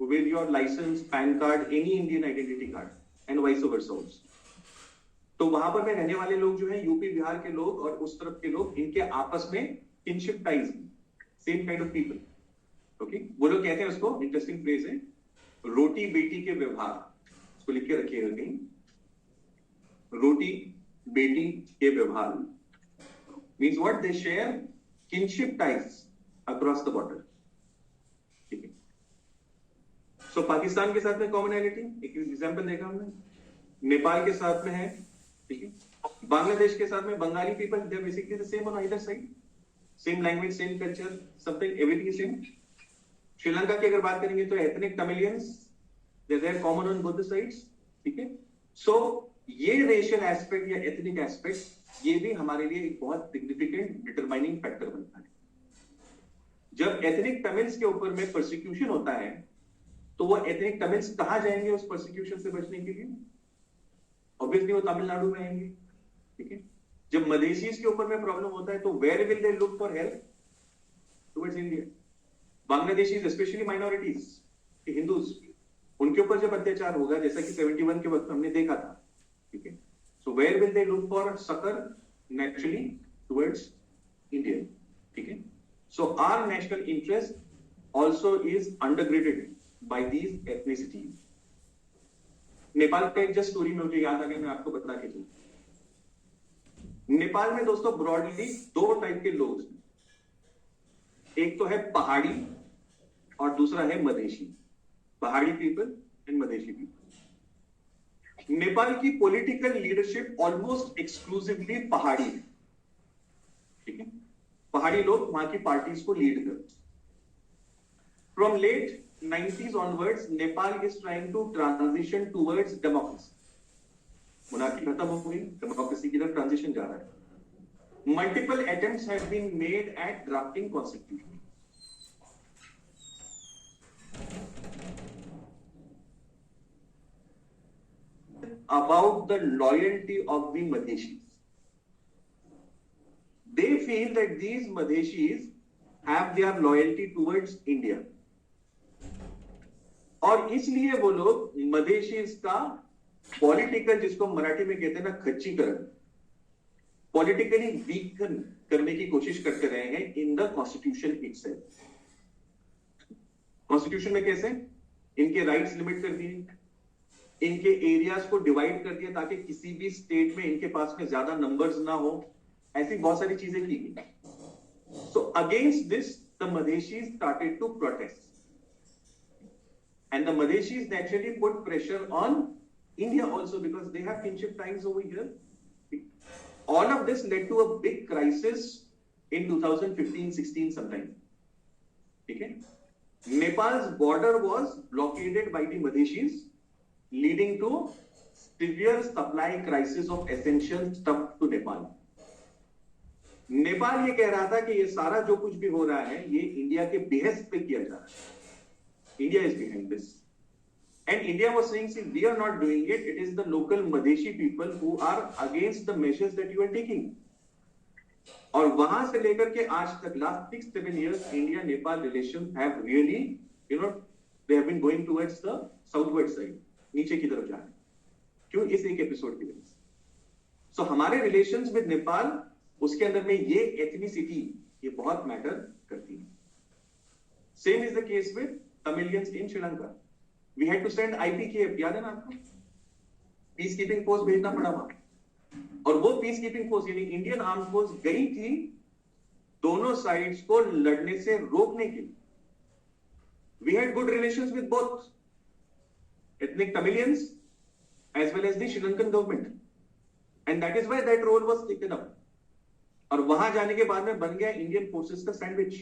with your licence PAN card any Indian identity card and vice versa तो वहां पर में रहने वाले लोग जो है UP Bihar के लोग और उस तरफ के लोग इनके आपस में kinship ties same kind of people okay वो लोग कहते हैं उसको इंटरेस्टिंग फ्रेज है रोटी बेटी के व्यवहार उसको लिख के रखिएगा कहीं रोटी बेटी के व्यवहार means what they share kinship ties across the border ठीक है सो पाकिस्तान के साथ में कॉमनैलिटी एक एग्जांपल देखा हमने नेपाल के साथ में है ठीक है बांग्लादेश के साथ में Bengali people they basically the same on either side same language same culture something everything same Sri Lanka की अगर बात करेंगे तो ethnic Tamilians they are common on both the sides ठीक है सो ये रेशियल एस्पेक्ट या एथनिक एस्पेक्ट ये भी हमारे लिए एक बहुत सिग्निफिकेंट डिटरमाइनिंग फैक्टर बनता है। जब एथनिक तमिल्स के ऊपर में प्रोसिक्यूशन होता है तो वो एथनिक तमिल्स कहां जाएंगे उस प्रोसिक्यूशन से बचने के लिए? ऑब्वियसली वो तमिलनाडु में आएंगे, ठीक है। जब मधेशीज के ऊपर में प्रॉब्लम होता है तो where will they look for help? Towards India. Bangladeshis specially minorities, Hindus, उनके ऊपर जब अत्याचार होगा जैसा कि 71 के वक्त हमने देखा था, ठीक है, so where will they look for succour? Naturally towards India, ठीक है। So our national interest also is undergraded by these ethnicities. Nepal का एक जस्ट स्टोरी मुझे याद आ गया, मैं आपको बता के चलूं। नेपाल में दोस्तों ब्रॉडली दो टाइप के लोग हैं, एक तो है पहाड़ी और दूसरा है Madheshi. Pahadi people and Madheshi people. Nepal की पॉलिटिकल लीडरशिप ऑलमोस्ट एक्सक्लूसिवली पहाड़ी है, ठीक है। पहाड़ी लोग वहां की पार्टीज को लीड करते। From late 90s onwards, Nepal is trying to transition towards democracy. Monarchy खत्म हो गई, डेमोक्रेसी की तरफ ट्रांजिशन जा रहा है। Multiple attempts have been made at drafting constitution. About the loyalty of the Madheshis. They feel that these Madheshis have their loyalty towards India. और इसलिए वो लोग मधेशीज का पॉलिटिकल, जिसको मराठी में कहते हैं ना खच्चीकरण, पॉलिटिकली वीकन करने की कोशिश करते रहे हैं in the constitution itself. Constitution में कैसे इनके राइट्स लिमिट कर दिए, इनके एरियाज को डिवाइड कर दिया ताकि किसी भी स्टेट में इनके पास में ज्यादा नंबर्स ना हो, ऐसी बहुत सारी चीजें की गई। So against this the Madheshis started to protest and the Madheshis naturally put pressure on India also because they have kinship ties over here. All of this led to a big crisis in 2015-16 sometime. Okay? Nepal's border was blockaded by the Madheshis, leading to severe supply crisis of essential stuff to Nepal. Nepal ये कह रहा था कि ये सारा जो कुछ भी हो रहा है ये इंडिया के बेहद पे किया जा रहा है। India is behind this. And India was saying, see, we are not doing it. It is the local Madheshi people who are against the measures that you are taking. और वहां से लेकर के आज तक last 6-7 years, India-Nepal relations have really, they have been going towards the southward side, नीचे की तरफ जा रहे हैं। क्यों? इस एक एपिसोड की वजह से। So हमारे relations with Nepal, उसके अंदर में ये ethnicity ये बहुत मैटर करती है। Same is the case with Tamilians in Sri Lanka. We had to send IPKF, याद है ना आपको? पीस कीपिंग फोर्स भेजना पड़ा वहां, और वो पीस कीपिंग फोर्स यानी इंडियन आर्म फोर्स गई थी दोनों साइड्स को लड़ने से रोकने के लिए। We had good relations with both ethnic Tamilians as well as the Sri Lankan government, and that is why that role was taken up. और वहां जाने के बाद में बन गया इंडियन फोर्सेस का sandwich.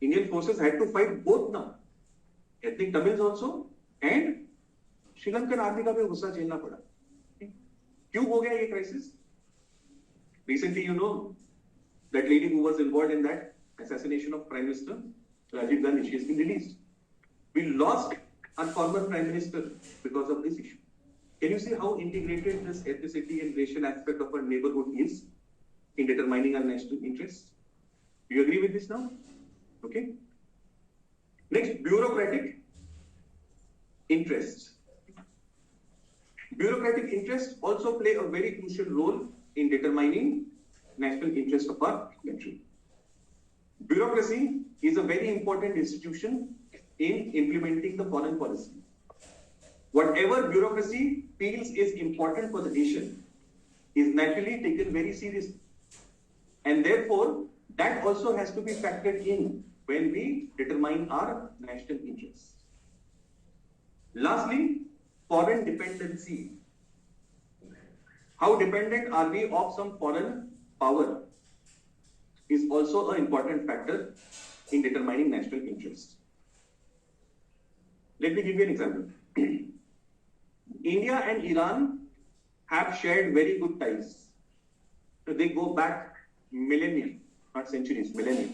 Indian forces had to fight both now, ethnic Tamils also and Sri Lankan army का भी गुस्सा झेलना पड़ा। क्यों हो गया ये crisis? Recently, that lady who was involved in that assassination of Prime Minister Rajiv Gandhi, she has been released. We lost our former Prime Minister because of this issue. Can you see how integrated this ethnicity and racial aspect of our neighborhood is in determining our national interests? Do you agree with this now? Okay. Next, bureaucratic interests. Bureaucratic interests also play a very crucial role in determining national interest of our country. Bureaucracy is a very important institution in implementing the foreign policy. Whatever bureaucracy feels is important for the nation is naturally taken very seriously. And therefore, that also has to be factored in when we determine our national interests. Lastly, foreign dependency. How dependent are we of some foreign power is also an important factor in determining national interest. Let me give you an example. India and Iran have shared very good ties. So they go back millennia, not centuries, millennia.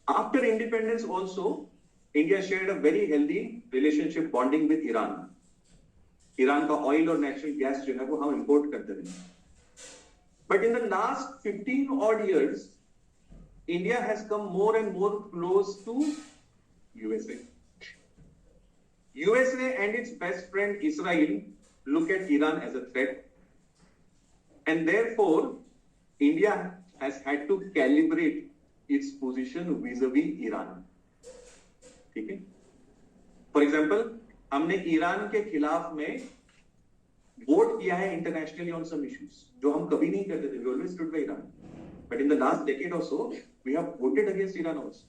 After independence also, India shared a very healthy relationship bonding with Iran. Iran का oil और natural gas जो है वो हम import करते थे. But in the last 15 odd years, India has come more and more close to USA. USA and its best friend Israel look at Iran as a threat, and therefore India has had to calibrate its position vis-a-vis Iran. ठीक है? For example, हमने Iran के खिलाफ में vote किया है internationally on some issues जो हम कभी नहीं करते थे. We always stood by Iran, but in the last decade or so we have voted against Iran also.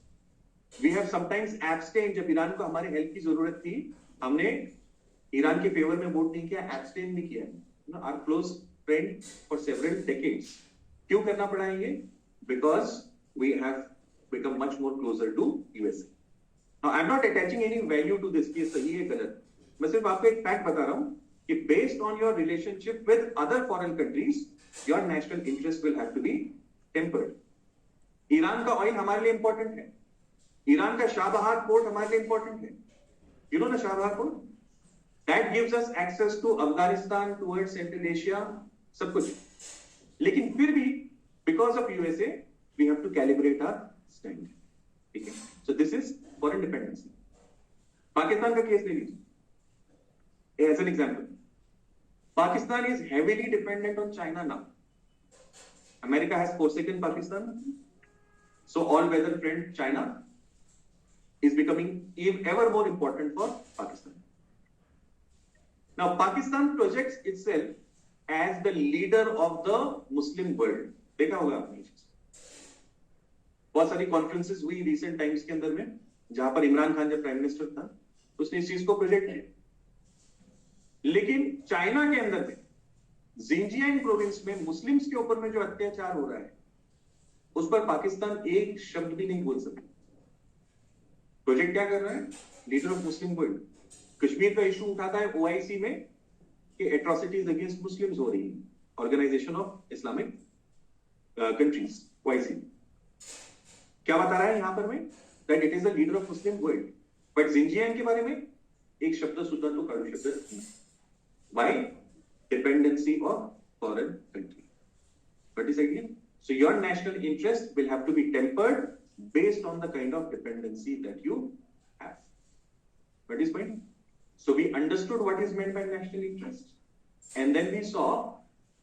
We have sometimes abstain. जब ईरान को हमारे हेल्प की जरूरत थी, हमने ईरान के फेवर में वोट नहीं किया, एब्सटेन भी किया. Our close friend for several decades. क्यों करना पड़ा ये? Because we have become much more closer to USA. I am not attaching any value to this कि सही है गलत. मैं सिर्फ आपको एक फैक्ट बता रहा हूं कि based on your relationship with other foreign countries, your national interest will have to be tempered. Iran का ऑयल हमारे लिए इंपॉर्टेंट है. ईरान का शाहबहार पोर्ट हमारे लिए इंपॉर्टेंट है. You know the Chabahar port that gives us access to Afghanistan, towards Central Asia, सब कुछ. लेकिन फिर भी because of USA we have to calibrate our stand. ठीक है? So this is foreign dependency. Pakistan का केस ले लीजिए as an example. Pakistan is heavily dependent on China now. America has forsaken Pakistan, so all-weather friend China is becoming ever more important for Pakistan. Now, Pakistan projects itself as the leader of the Muslim world. देखा होगा आपने ये चीज. बहुत सारी conferences हुई recent times के अंदर में, जहां पर इमरान खान जब प्राइम मिनिस्टर था, उसने इस चीज को प्रोजेक्ट किया. लेकिन चाइना के अंदर में जिंजियांग प्रोविंस में मुस्लिम्स के ऊपर में जो अत्याचार हो रहा है, उस पर पाकिस्तान एक शब्द भी नहीं बोल सकता. प्रोजेक्ट क्या कर रहा है? Leader of Muslim world. Kashmir का इशू उठाता है ओआईसी में कि एट्रोसिटीज अगेंस्ट मुस्लिम्स हो रही है. Organisation of Islamic countries, OIC. क्या बता रहा है यहां पर में? That it is the leader of Muslim world. But Xinjiang के बारे में एक शब्द सुधा तो काड़ू शब्द नहीं. Why? Dependency of foreign country. What is idea? So your national interest will have to be tempered based on the kind of dependency that you have. What is point? So we understood what is meant by national interest, and then we saw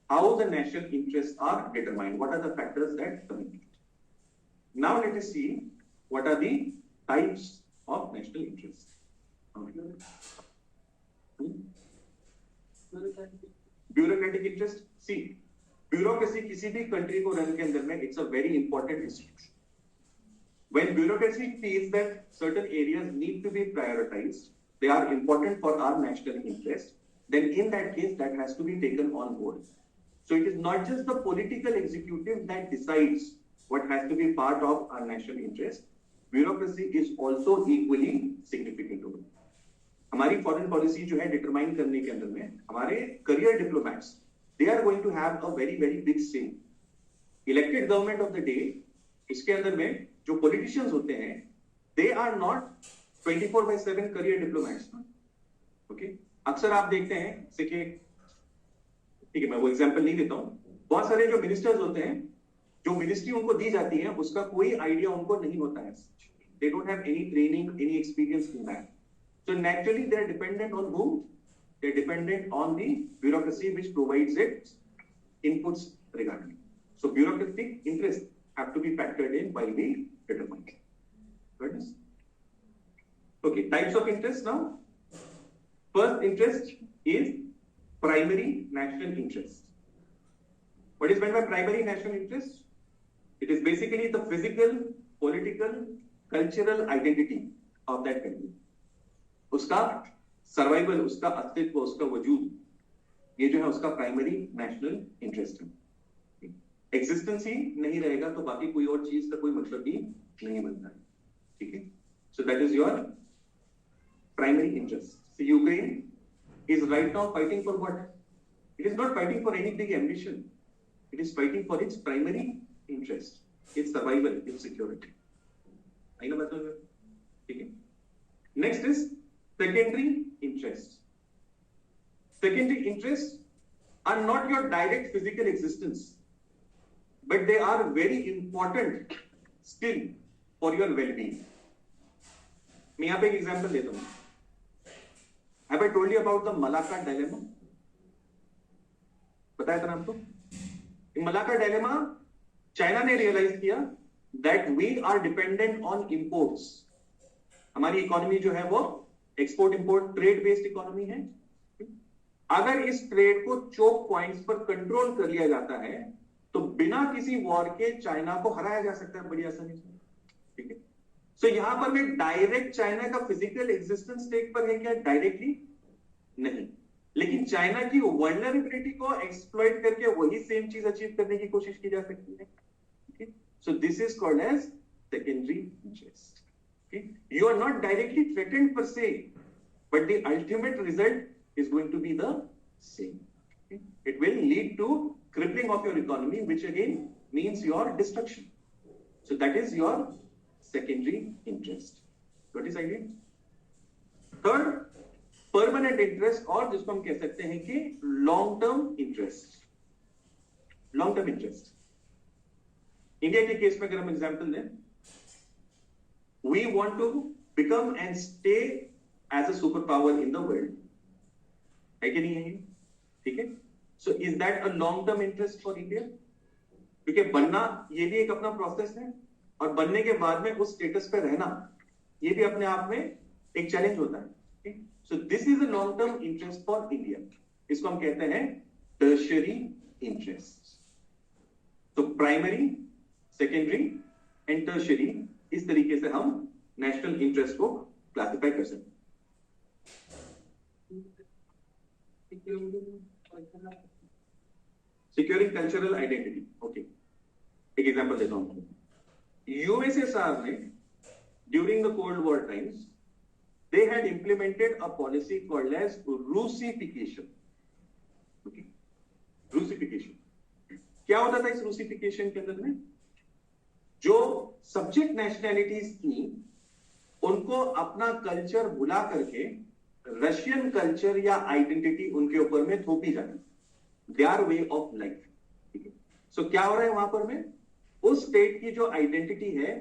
how the national interests are determined. What are the factors that come into it? Now let us see what are the types of national interest. Bureaucratic interest. See, bureaucracy किसी भी country को run के अंदर में it's a very important institution. When bureaucracy feels that certain areas need to be prioritised, they are important for our national interest, then in that case that has to be taken on board. So it is not just the political executive that decides what has to be part of our national interest. Bureaucracy is also equally significant over. हमारी foreign policy जो है determine करने के अंदर में हमारे career diplomats, they are going to have a very very big say. Elected government of the day, इसके अंदर में जो पॉलिटिशियंस होते हैं, they are not 24/7 career diplomats. Okay, अक्सर आप देखते हैं जैसे कि, ठीक है मैं वो एग्जांपल नहीं देता हूं, बहुत सारे जो मिनिस्टर्स होते हैं, जो मिनिस्ट्री उनको दी जाती है उसका कोई आइडिया उनको नहीं होता है. They don't have any training, any experience in that. So naturally they are dependent on whom? They are dependent on the bureaucracy which provides its inputs regarding. So bureaucratic interests have to be factored in while we determine. Got this? Okay, types of interest now. First interest is primary national interest. What is meant by primary national interest? It is basically the physical, political, cultural identity of that country. उसका survival, उसका अस्तित्व, उसका वजूद, ये जो है उसका primary national interest है. एग्जिस्टेंस ही नहीं रहेगा तो बाकी कोई और चीज का कोई मतलब ही नहीं बनता है. ठीक है? So that is your primary interest. Ukraine is right now fighting for what? It is not fighting for any big ambition. It is fighting for its primary interest, its survival, its security. आई ना मतलब, ठीक है? Next is secondary interests. Secondary interests are not your direct physical existence, but they are very important still for your well-being. मैं यहाँ पे एक example देता हूँ. Have I told you about the Malacca dilemma? बताया था ना आपको? Malacca dilemma, चाइना ने रियलाइज किया that we are dependent on imports. हमारी इकोनॉमी जो है वो export import trade based economy है. अगर इस ट्रेड को चोक पॉइंट्स पर कंट्रोल कर लिया जाता है तो बिना किसी वॉर के चाइना को हराया जा सकता है बड़ी आसानी से. ठीक है. सो यहां पर में डायरेक्ट चाइना का फिजिकल एग्जिस्टेंस स्टेक पर है क्या? डायरेक्टली नहीं, लेकिन चाइना की वल्नरेबिलिटी को एक्सप्लॉइट करके वही सेम चीज अचीव करने की कोशिश की जा सकती है. So this is called as secondary interest. Okay? You are not directly threatened per se, but the ultimate result is going to be the same. Okay? It will lead to crippling of your economy, which again means your destruction. So that is your secondary interest. What is idea? Third, permanent interest, और जिसको हम कह सकते हैं कि long term interest. Long term interest. India के case में अगर हम एग्जांपल दें, we want to become and stay as a super power in the world, है कि नहीं है? ठीक है. So is that a long term interest for India? क्योंकि बनना ये भी एक अपना प्रोसेस है, और बनने के बाद में उस स्टेटस पे रहना ये भी अपने आप में एक चैलेंज होता है. So this is a long term interest for India. इसको हम कहते हैं टर्शियरी इंटरेस्ट. तो प्राइमरी, सेकेंडरी एंड टर्शियरी, इस तरीके से हम नेशनल इंटरेस्ट को क्लासिफाई कर सकते हैं. Securing cultural identity. ओके, एक एग्जांपल देता हूं. यूएसएसआर ने during the cold war times they had implemented a policy called as Russification. Okay, Russification. क्या होता था इस रूसिफिकेशन के अंदर में? जो सब्जेक्ट नेशनैलिटीज थी उनको अपना कल्चर भुला करके रशियन कल्चर या आइडेंटिटी उनके ऊपर में थोपी जाती, देयर वे ऑफ लाइफ. ठीक है. सो क्या हो रहा है वहां पर में? उस स्टेट की जो आइडेंटिटी है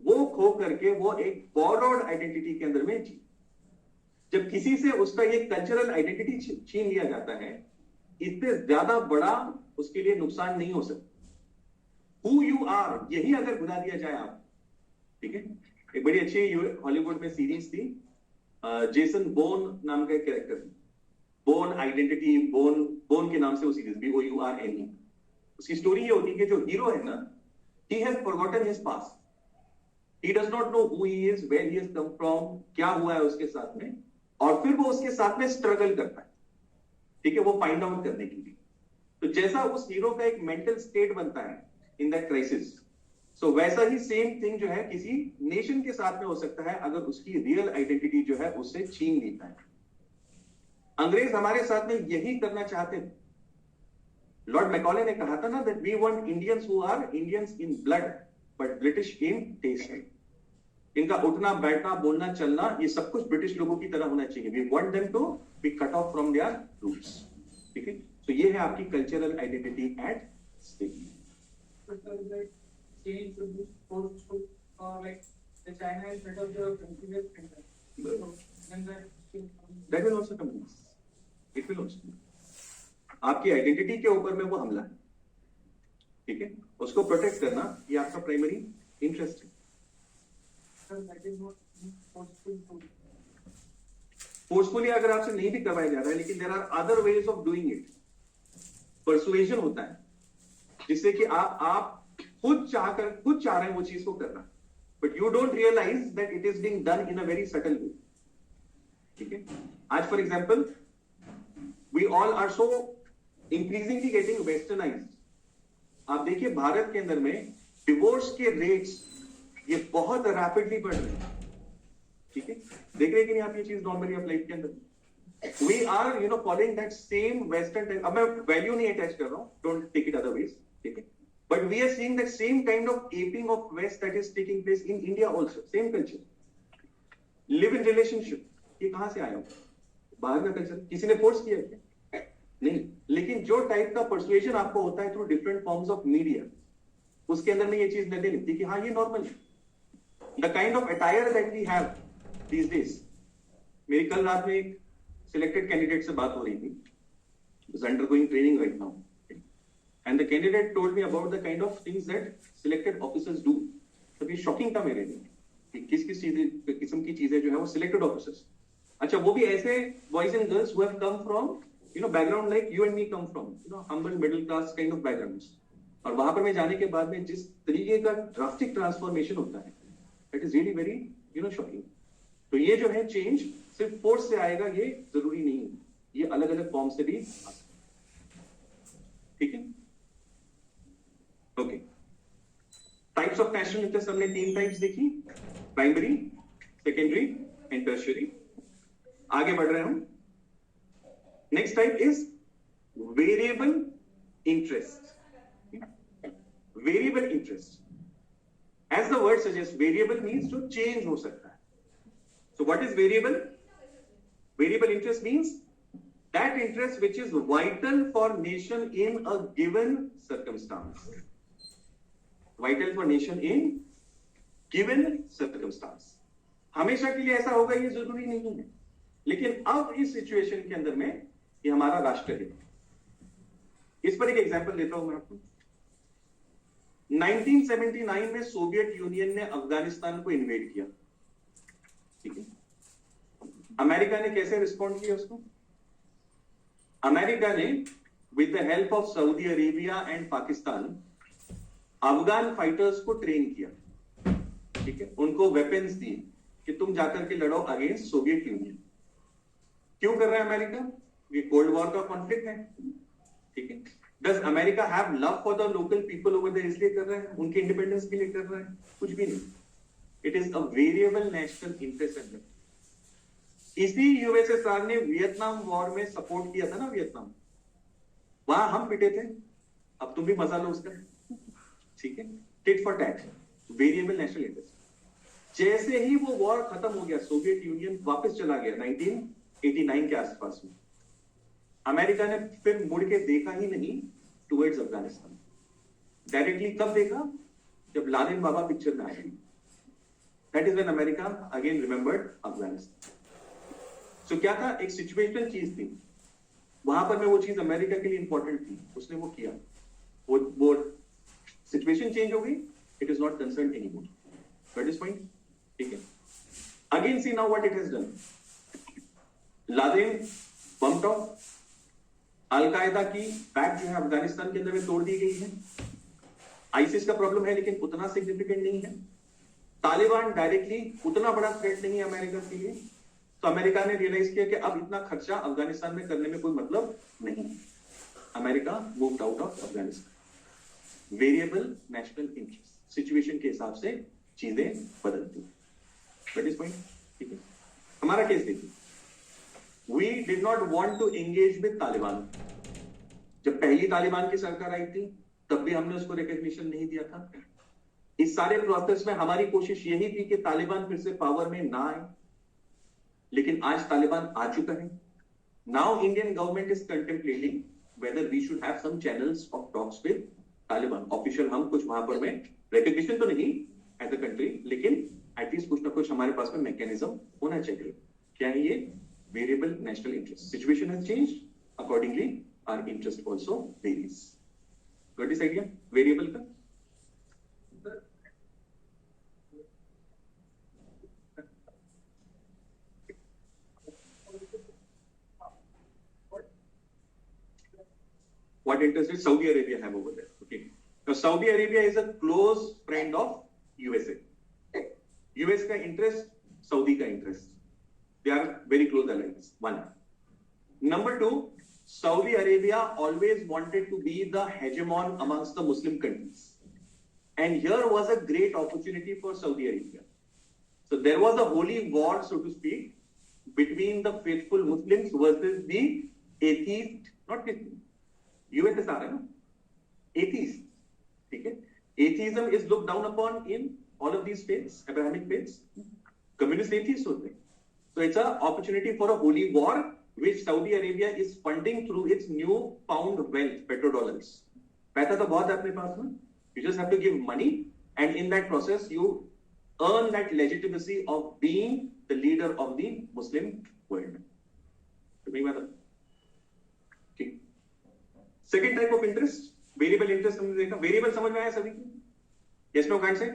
वो खो करके वो एक बोरोड आइडेंटिटी के अंदर में जी. जब किसी से उसका ये कल्चरल आइडेंटिटी छीन लिया जाता है, इससे ज्यादा बड़ा उसके लिए नुकसान नहीं हो सकता. Who you are, यही अगर भुला दिया जाए आप. ठीक है. एक बड़ी अच्छी हॉलीवुड में सीरीज थी, जेसन बोन नाम का एक कैरेक्टर थी. बोन आइडेंटिटी, बोन के नाम से वो सीरीज, BOURNE. उसकी स्टोरी ये होती है कि जो हीरो है ना, he has forgotten his past. He does not know who he is, where he has come from, क्या हुआ है उसके साथ में, और फिर वो उसके साथ में स्ट्रगल करता है. ठीक है, वो फाइंड आउट करने के लिए. तो जैसा उस हीरो का एक मेंटल स्टेट बनता है इन दैट क्राइसिस, सो वैसा ही सेम थिंग जो है किसी नेशन के साथ में हो सकता है अगर उसकी रियल आइडेंटिटी जो है उससे छीन लेता है. अंग्रेज हमारे साथ में यही करना चाहते थे. लॉर्ड मैकॉले ने कहा था ना that we want Indians who are Indians in blood but British in taste. इनका उठना बैठना बोलना चलना ये सब कुछ ब्रिटिश लोगों की तरह होना चाहिए. We want them to be cut off from their roots. ठीक है. तो ये है आपकी cultural identity at stake. Change to this post to like the China is better the continuous center. Then That will also come. It will also come. आपकी identity के ऊपर में वो हमला है. ठीक है. उसको प्रोटेक्ट करना ये आपका प्राइमरी इंटरेस्ट है. that is not forceful. Forcefully अगर आपसे नहीं भी करवाया जा रहा है, लेकिन there are other ways of doing it. Persuasion होता है जिससे कि आप खुद चाह रहे हैं वो चीज को करना, but you don't realise that it is being done in a very subtle way. ठीक है. आज for example we all are so increasingly getting westernised. आप देखिए भारत के अंदर में डिवोर्स के रेट्स ये बहुत रैपिडली बढ़ रहे हैं. ठीक है. देख रहे हैं कि नहीं आप ये चीज नॉर्मली ऑफ लाइफ के अंदर? We are, following that same Western. अब मैं value नहीं attach कर रहा हूँ. Don't take it otherwise. ठीक है. But we are seeing that same kind of aping of West that is taking place in India also. Same culture. Live in relationship. ये कहाँ से आया? बाहर का कल्चर. किसी ने फोर्स किया क्या? नहीं. लेकिन जो टाइप का persuasion आपको होता है through different forms of media, उसके अंदर में ये चीज नहीं लिखती कि हाँ ये नॉर्मल है. The kind of attire that we have these days. मेरी कल रात में एक selected candidate से बात हो रही थी. Is undergoing training right now. And the candidate told me about the kind of things that selected officers do. तो ये shocking था मेरे लिए कि किस किस्म की चीजें जो है वो selected officers. अच्छा वो भी ऐसे boys and girls who have come from background like you and me come from humble middle class kind of backgrounds. और वहां पर में जाने के बाद में जिस तरीके का drastic transformation होता है, that is really very shocking. तो ये जो है change सिर्फ फोर्स से आएगा ये जरूरी नहीं है. ये अलग अलग फॉर्म से भी आ सकता है. ठीक है. Okay. Types of national interest हमने 3 टाइप्स देखी. Primary, secondary and tertiary. आगे बढ़ रहे हैं हम. Next type is variable interest. Variable interest, as the word suggest, variable means जो चेंज हो सकता है. So what is variable? Variable interest means that interest which is vital for nation in a given circumstance. Vital for nation in given circumstance. हमेशा के लिए ऐसा होगा ये जरूरी नहीं है. लेकिन अब इस सिचुएशन के अंदर में ये हमारा राष्ट्र है. इस पर एक एग्जांपल देता हूं मैं आपको. 1979 में सोवियत यूनियन ने अफगानिस्तान को इन्वेड किया. ठीक है. अमेरिका ने कैसे रिस्पॉन्ड किया उसको? अमेरिका ने with the help of Saudi Arabia and Pakistan Afghan fighters को ट्रेन किया. ठीक है. उनको वेपन्स दिए कि तुम जाकर के लड़ो अगेंस्ट सोवियत यूनियन. क्यों कर रहा है अमेरिका? ये कोल्ड वॉर का कॉन्फ्लिक्ट है. ठीक है. Does America have love for the local people over there इसलिए कर रहा है? उनके इंडिपेंडेंस के लिए कर रहा है? कुछ भी नहीं. It is a variable national interest. इसी यूएसएसआर ने वियतनाम वॉर में सपोर्ट किया था ना. वियतनाम, वहां हम पिटे थे. अब तुम भी मजा लो उसका. ठीक है. Tit for tat. Variable national interest. जैसे ही वो वॉर खत्म हो गया, सोवियत यूनियन वापस चला गया 1989 के आसपास में, अमेरिका ने फिर मुड़ के देखा ही नहीं टुवर्ड्स अफगानिस्तान. डायरेक्टली कब देखा? जब लादेन बाबा पिक्चर में आया. That is when America again remembered Afghanistan. So क्या था? एक सिचुएशनल चीज थी. वहां पर में वो चीज अमेरिका के लिए इंपॉर्टेंट थी. उसने वो किया. वो सिचुएशन चेंज हो गई. It is not concerned anymore. Got this point? ठीक है. Again see now what it has done. Laden bumped off. Al Qaeda की बैक जो है अफगानिस्तान के अंदर में तोड़ दी गई है. आईसिस का प्रॉब्लम है लेकिन उतना सिग्निफिकेंट नहीं है. तालिबान डायरेक्टली उतना बड़ा थ्रेट नहीं है अमेरिका के लिए. तो अमेरिका ने रियलाइज किया कि अब इतना खर्चा अफगानिस्तान में करने में कोई मतलब नहीं. America moved out of Afghanistan. Variable national interest. Situation के हिसाब से चीजें बदलती हैं. That is point. ठीक है. हमारा केस देखिए. We did not want to engage with Taliban. जब पहली तालिबान की सरकार आई थी तब भी हमने उसको रिकॉग्निशन नहीं दिया था. इस सारे प्रोसेस में हमारी कोशिश यही थी कि तालिबान फिर से पावर में ना आए. लेकिन आज तालिबान आ चुका है. Now Indian government is contemplating whether we should have some channels of talks with Taliban. Official हम कुछ वहां पर में रिकॉग्निशन तो नहीं एज अ कंट्री, लेकिन एटलीस्ट कुछ ना कुछ हमारे पास में मैकेनिज्म होना चाहिए. क्या है ये? Variable national interest. Situation has changed, accordingly our interest also varies. Got this idea variable का? What interest did Saudi Arabia have over there? Okay. Now Saudi Arabia is a close friend of USA. US का interest, Saudi का interest. They are very close allies. One. Number two, Saudi Arabia always wanted to be the hegemon amongst the Muslim countries. And here was a great opportunity for Saudi Arabia. So there was a holy war, so to speak, between the faithful Muslims versus the atheist, not Christian. USSR है ना, atheist, ठीक है? Atheism is looked down upon in all of these faiths, Abrahamic faiths. Communist atheists होते हैं. So it's an opportunity for a holy war, which Saudi Arabia is funding through its new found wealth, petrodollars. पैसा तो बहुत है अपने पास में. You just have to give money, and in that process, you earn that legitimacy of being the leader of the Muslim world. ठीक. Second type of interest, variable interest हमने देखा. Variable समझ में आया सभी को? Yes, no, can't say.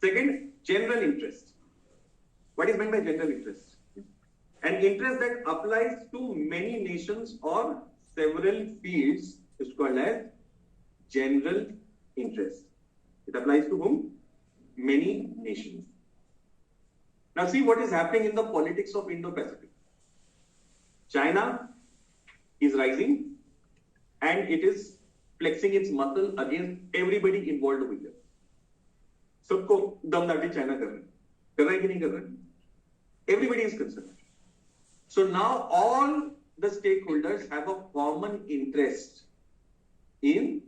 Second, general interest. What is meant by general interest? An interest that applies to many nations or several fields is called as general interest. It applies to whom? Many nations. Now see what is happening in the politics of Indo-Pacific. China is rising and it is flexing its muscle against everybody involved with it. सबको दमदाटी China कर रहा है कि नहीं कर रहा है? Everybody is concerned. So now all the stakeholders have a common interest in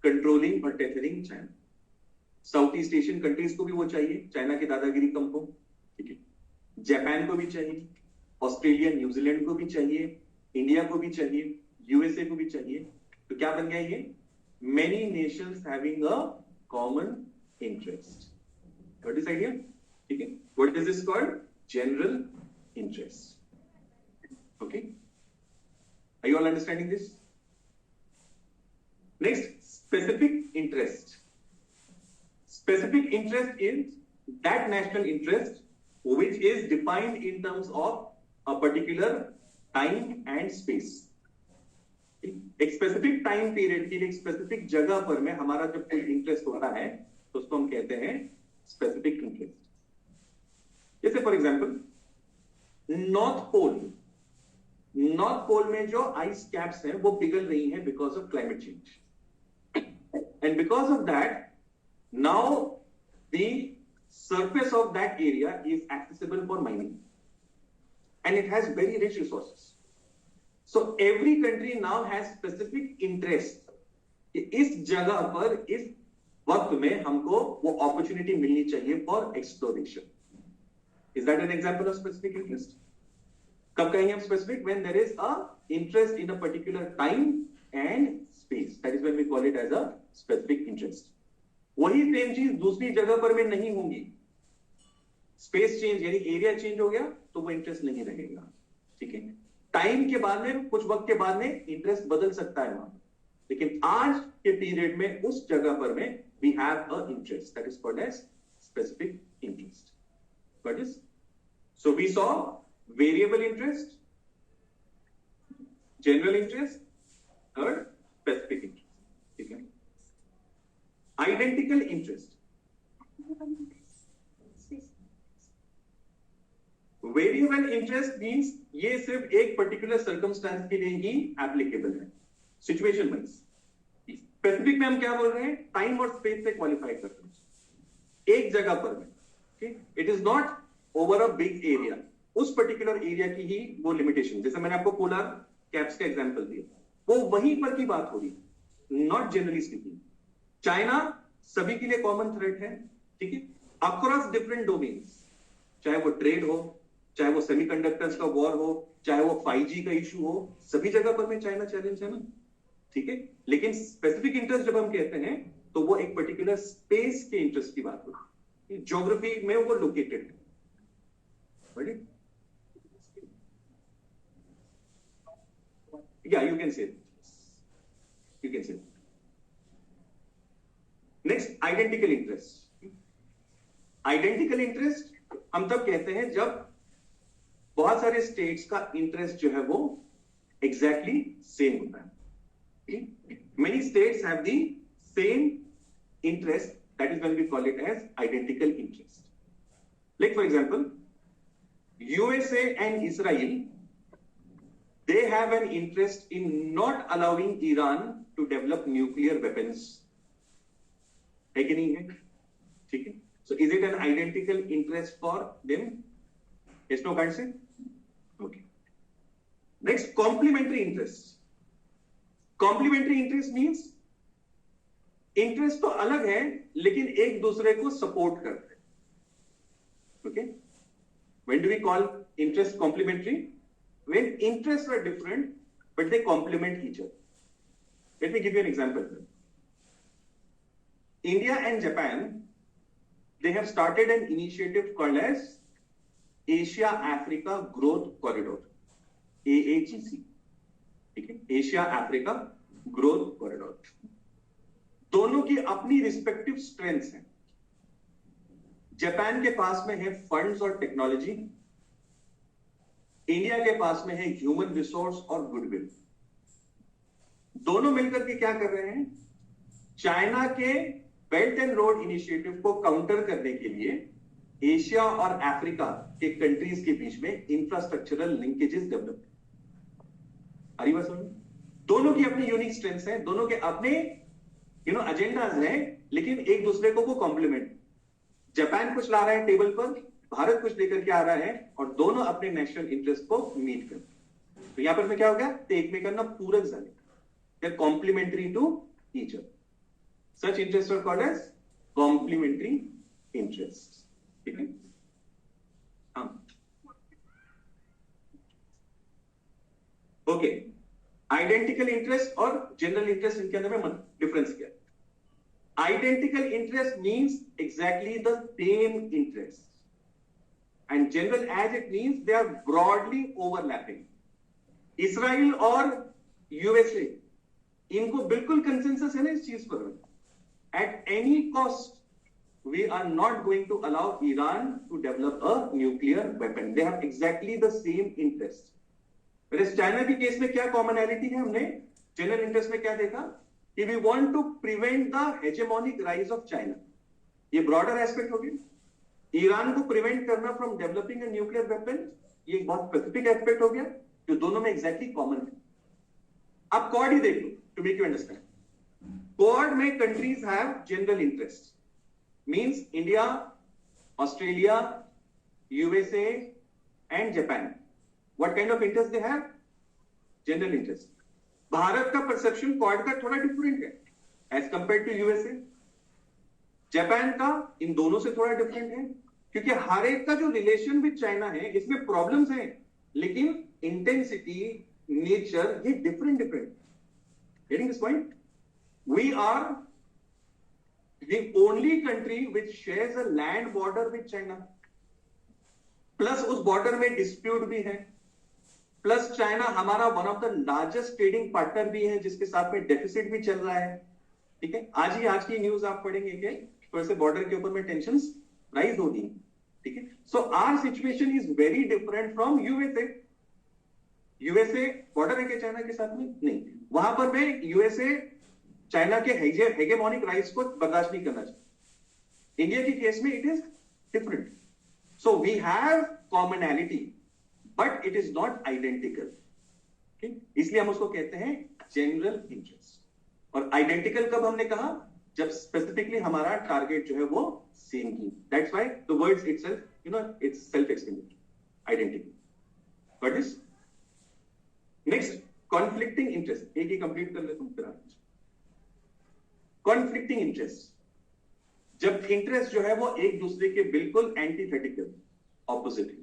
controlling or tethering China. Southeast Asian countries को भी वो चाहिए, चाइना की दादागिरी कम हो, ठीक है? जापान को भी चाहिए, ऑस्ट्रेलिया, न्यूजीलैंड को भी चाहिए, इंडिया को भी चाहिए, यूएसए को भी चाहिए. तो क्या बन गया ये? Many nations having a common interest. Got this idea? ठीक है? What is this called? General interest. Okay? Are you all understanding this? Next, specific interest. Specific interest is that national interest which is defined in terms of a particular time and space. एक specific time period के लिए एक specific जगह पर में हमारा जब कोई इंटरेस्ट होता है तो उसको हम कहते हैं स्पेसिफिक इंटरेस्ट. जैसे फॉर एग्जांपल नॉर्थ पोल में जो आइस कैप्स हैं वो पिघल रही हैं because of climate change, and because of that now the surface of that area is accessible for mining and it has very rich resources. So every country now has specific interest कि इस जगह पर इस वक्त में हमको वो opportunity मिलनी चाहिए for exploration. Is that an example of specific interest? कब कहेंगे हम specific? When there is a interest in a particular time and space. That is when we call it as a specific interest. वही same चीज दूसरी जगह पर में नहीं होंगी. स्पेस चेंज यानी एरिया चेंज हो गया तो वो इंटरेस्ट नहीं रहेगा. ठीक है? टाइम के बाद में कुछ वक्त के बाद में इंटरेस्ट बदल सकता है वहां, लेकिन आज के पीरियड में उस जगह पर में we have a interest that is called as specific interest. What is? So we saw variable interest, general interest और स्पेसिफिक इंटरेस्ट. ठीक है? Identical interest. Variable interest means ये सिर्फ एक पर्टिकुलर सर्कमस्टांस के लिए ही एप्लीकेबल है, सिचुएशन वाइज. स्पेसिफिक में हम क्या बोल रहे हैं? टाइम और स्पेस से क्वालिफाई कर रहे हैं एक जगह पर में. It is not over a big area. उस पर्टिकुलर एरिया की ही वो लिमिटेशन. जैसे मैंने आपको पोलर कैप्स का एग्जांपल दिया, वो वहीं पर की बात हो रही, नॉट जनरली स्पीकिंग. चाइना सभी के लिए कॉमन थ्रेट है. ठीक है? अक्रॉस डिफरेंट डोमेन्स, चाहे वो ट्रेड हो, चाहे वो सेमीकंडक्टर्स का वॉर हो, चाहे वो 5G का इशू हो, सभी जगह पर में चाइना चैलेंज है ना. ठीक है? लेकिन स्पेसिफिक इंटरेस्ट जब हम कहते हैं तो वो एक पर्टिकुलर स्पेस के इंटरेस्ट की बात होती है, ज्योग्राफी में वो लोकेटेड है. या you can say, you can say. Next, identical interest. Identical interest हम तब कहते हैं जब बहुत सारे स्टेट्स का इंटरेस्ट जो है वो एग्जैक्टली सेम होता है. Many states have the same interest, that is when we call it as identical interest. Like for example, USA and Israel, they have an interest in not allowing Iran to develop nuclear weapons. है कि नहीं है? ठीक है? So is it an identical interest for them? Yes, no, can't say? Okay. Next, complementary interest. Complementary interest means interest तो अलग है लेकिन एक दूसरे को सपोर्ट करते हैं. Okay, when do we call interest complementary? When interest are different but they complement each other. Let me give you an example. India and Japan, they have started an initiative called as Asia Africa Growth Corridor, AAGC. ठीक है, Asia Africa growth corridor. दोनों की अपनी respective strengths हैं. Japan के पास में है फंड्स और टेक्नोलॉजी, इंडिया के पास में है ह्यूमन रिसोर्स और गुडविल. दोनों मिलकर के क्या कर रहे हैं? चाइना के बेल्ट एंड रोड इनिशिएटिव को काउंटर करने के लिए एशिया और अफ्रीका के कंट्रीज के बीच में इंफ्रास्ट्रक्चरल लिंकेजेस डेवलप. दोनों की अपनी यूनिक स्ट्रेंथ्स हैं, दोनों के अपने एजेंडाज हैं, लेकिन एक दूसरे को वो कॉम्प्लीमेंट. जापान कुछ ला रहा है टेबल पर, भारत कुछ लेकर के आ रहा है, और दोनों अपने नेशनल इंटरेस्ट को मीट कर. तो यहां पर क्या हो गया? ते एकमेकांना पूरक झाले. They are complementary to each other. Such interests are called as complementary interests. ठीक है? हाँ. ओके. आइडेंटिकल इंटरेस्ट और जनरल इंटरेस्ट, इनके अंदर में डिफरेंस क्या है? Identical interest means exactly the same interest, and general as it means they are broadly overlapping. Israel और यूएसए, इनको बिल्कुल कंसेंसस है ना इस चीज पर. At any cost, we are not going to allow Iran to develop a nuclear weapon. They have exactly the same interest. Whereas China के case में क्या commonality है? हमने general interest में क्या देखा कि we want to prevent the hegemonic rise of China. ये broader aspect हो गया. ईरान को prevent करना from developing a nuclear weapon, ये एक बहुत specific aspect हो गया जो दोनों में exactly common है. आप Quad ही देख लो to make you understand. Quad में countries have general interest, means India, Australia, USA and Japan. What kind of interest they have? General interest. Bharat का perception Quad का थोड़ा different है as compared to USA. Japan का इन दोनों से थोड़ा different है, क्योंकि हर एक का जो relation with China है इसमें problems हैं, लेकिन intensity, nature ये different. Getting this point? We are the only country which shares a land border with China. Plus उस border में dispute भी है. Plus China हमारा one of the largest trading partner भी है, जिसके साथ में deficit भी चल रहा है. ठीक है? आज की न्यूज आप पढ़ेंगे कि थोड़े से border के ऊपर में tensions rise हो रही है. ठीक है? So our situation is very different from USA. USA border है क्या चाइना के साथ में? नहीं. वहां पर में USA चाइना के हेगेमोनिक राइट्स को बर्दाश्त नहीं करना चाहिए. इंडिया के केस में it is different. So we have commonality but it is not identical. इसलिए हम उसको कहते हैं जनरल इंटरेस्ट. और आइडेंटिकल कब हमने कहा? जब स्पेसिफिकली हमारा टारगेट जो है वो same he. That's why the words itself it's self explanatory. Identical. What is next? Conflicting interest. एक ही कंप्लीट कर लेता हूं फिर आगे. कॉन्फ्लिक्टिंग इंटरेस्ट, जब इंटरेस्ट जो है वो एक दूसरे के बिल्कुल एंटीथेटिकल, ऑपोजिट है,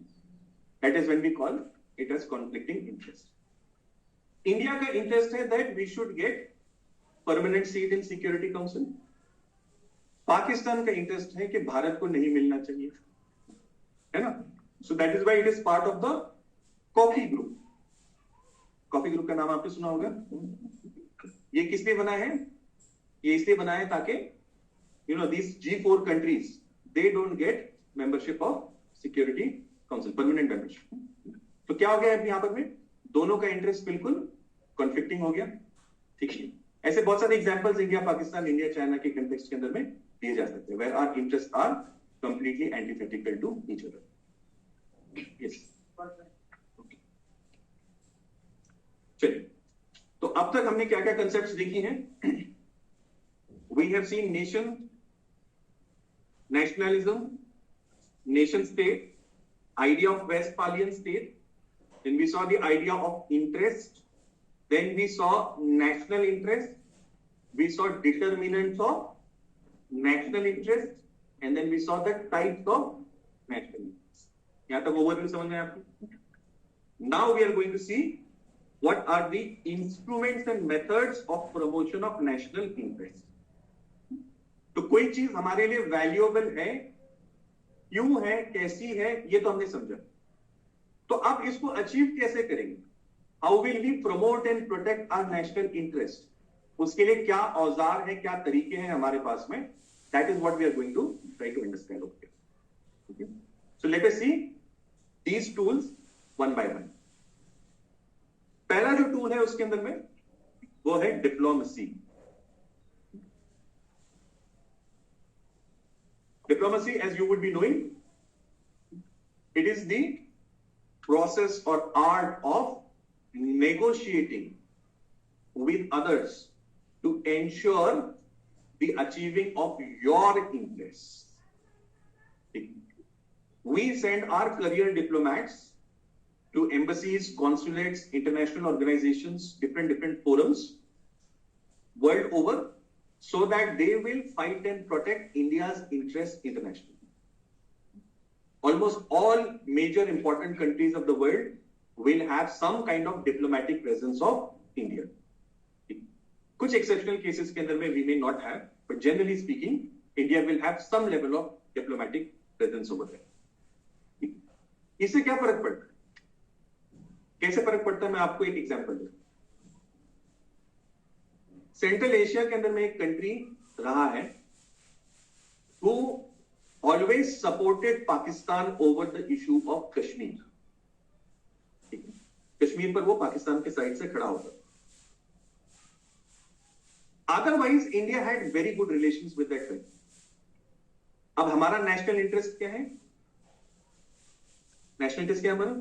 that is when we call it as conflicting interest. India का इंटरेस्ट है that we should get permanent seat in security council. Pakistan का इंटरेस्ट है कि भारत को नहीं मिलना चाहिए, है ना? So that is why it is part of the coffee group. Coffee group का नाम आपने सुना होगा. ये किस लिए बना है? ये इसलिए बना है ताकि these G4 countries they don't get membership of security council, permanent membership. तो क्या हो गया है यहां पर में? दोनों का इंटरेस्ट बिल्कुल कॉन्फ्लिक्टिंग हो गया. ठीक है? ऐसे बहुत सारे examples India, Pakistan, India, China के कंटेक्स्ट के अंदर में दिए जा सकते हैं, where our interests are completely antithetical to each other. Yes. चलिए, तो अब तक हमने क्या क्या कंसेप्ट्स देखी हैं? We have seen nation, nationalism, nation state, idea of Westphalian state, then we saw the idea of interest, then we saw national interest, we saw determinants of national interest, and then we saw the types of national interest. यहाँ तक overview समझ में आपको? Now we are going to see what are the instruments and methods of promotion of national interest. तो कोई चीज हमारे लिए वैल्यूएबल है, क्यों है, कैसी है, ये तो हमने समझा. तो अब इसको अचीव कैसे करेंगे? How will we promote and protect our national interest? उसके लिए क्या औजार है, क्या तरीके हैं हमारे पास में? That is what we are going to try to understand over here. So let us see these tools one by one. पहला जो टूल है उसके अंदर में वो है diplomacy. Diplomacy, as you would be knowing, it is the process or art of negotiating with others to ensure the achieving of your interests. We send our career diplomats to embassies, consulates, international organizations, different forums world over, so that they will fight and protect India's interests internationally. Almost all major important countries of the world will have some kind of diplomatic presence of India. कुछ exceptional cases के अंदर में we may not have, but generally speaking, India will have some level of diplomatic presence over there. इससे क्या फर्क पड़ता है? कैसे फर्क पड़ता है? मैं आपको एक एग्जांपल दूं. सेंट्रल एशिया के अंदर में एक कंट्री रहा है who always supported Pakistan over the issue of Kashmir. Kashmir पर वो पाकिस्तान के साइड से खड़ा होता. Otherwise, India had very good relations with that country. अब हमारा नेशनल इंटरेस्ट क्या है? नेशनल इंटरेस्ट क्या है हमारा?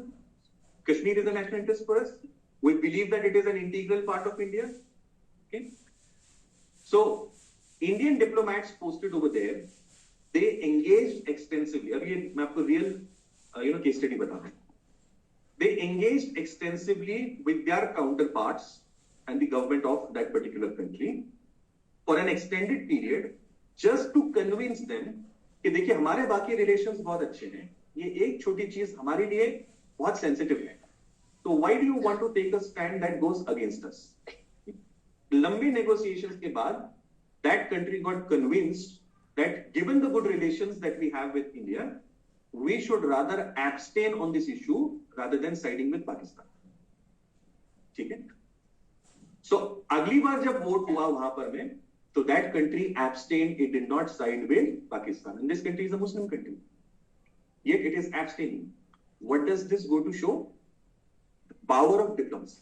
Kashmir is a national interest for us. We believe that it is an integral part of India. Okay. So, Indian diplomats posted over there, they engaged extensively. अब ये मैं आपको real case study बता रहा हूँ. They engaged extensively with their counterparts and the government of that particular country for an extended period, just to convince them कि देखिए हमारे बाकी relations बहुत अच्छे हैं. ये एक छोटी चीज हमारे लिए बहुत sensitive है. So why do you want to take a stand that goes against us? लंबे negotiations के बाद that country got convinced that given the good relations that we have with India, we should rather abstain on this issue rather than siding with Pakistan. ठीक है? So अगली बार जब vote हुआ वहां पर में, तो that country abstained, it did not side with Pakistan. And this country is a Muslim country. Yet it is abstaining. What does this go to show? The power of diplomacy.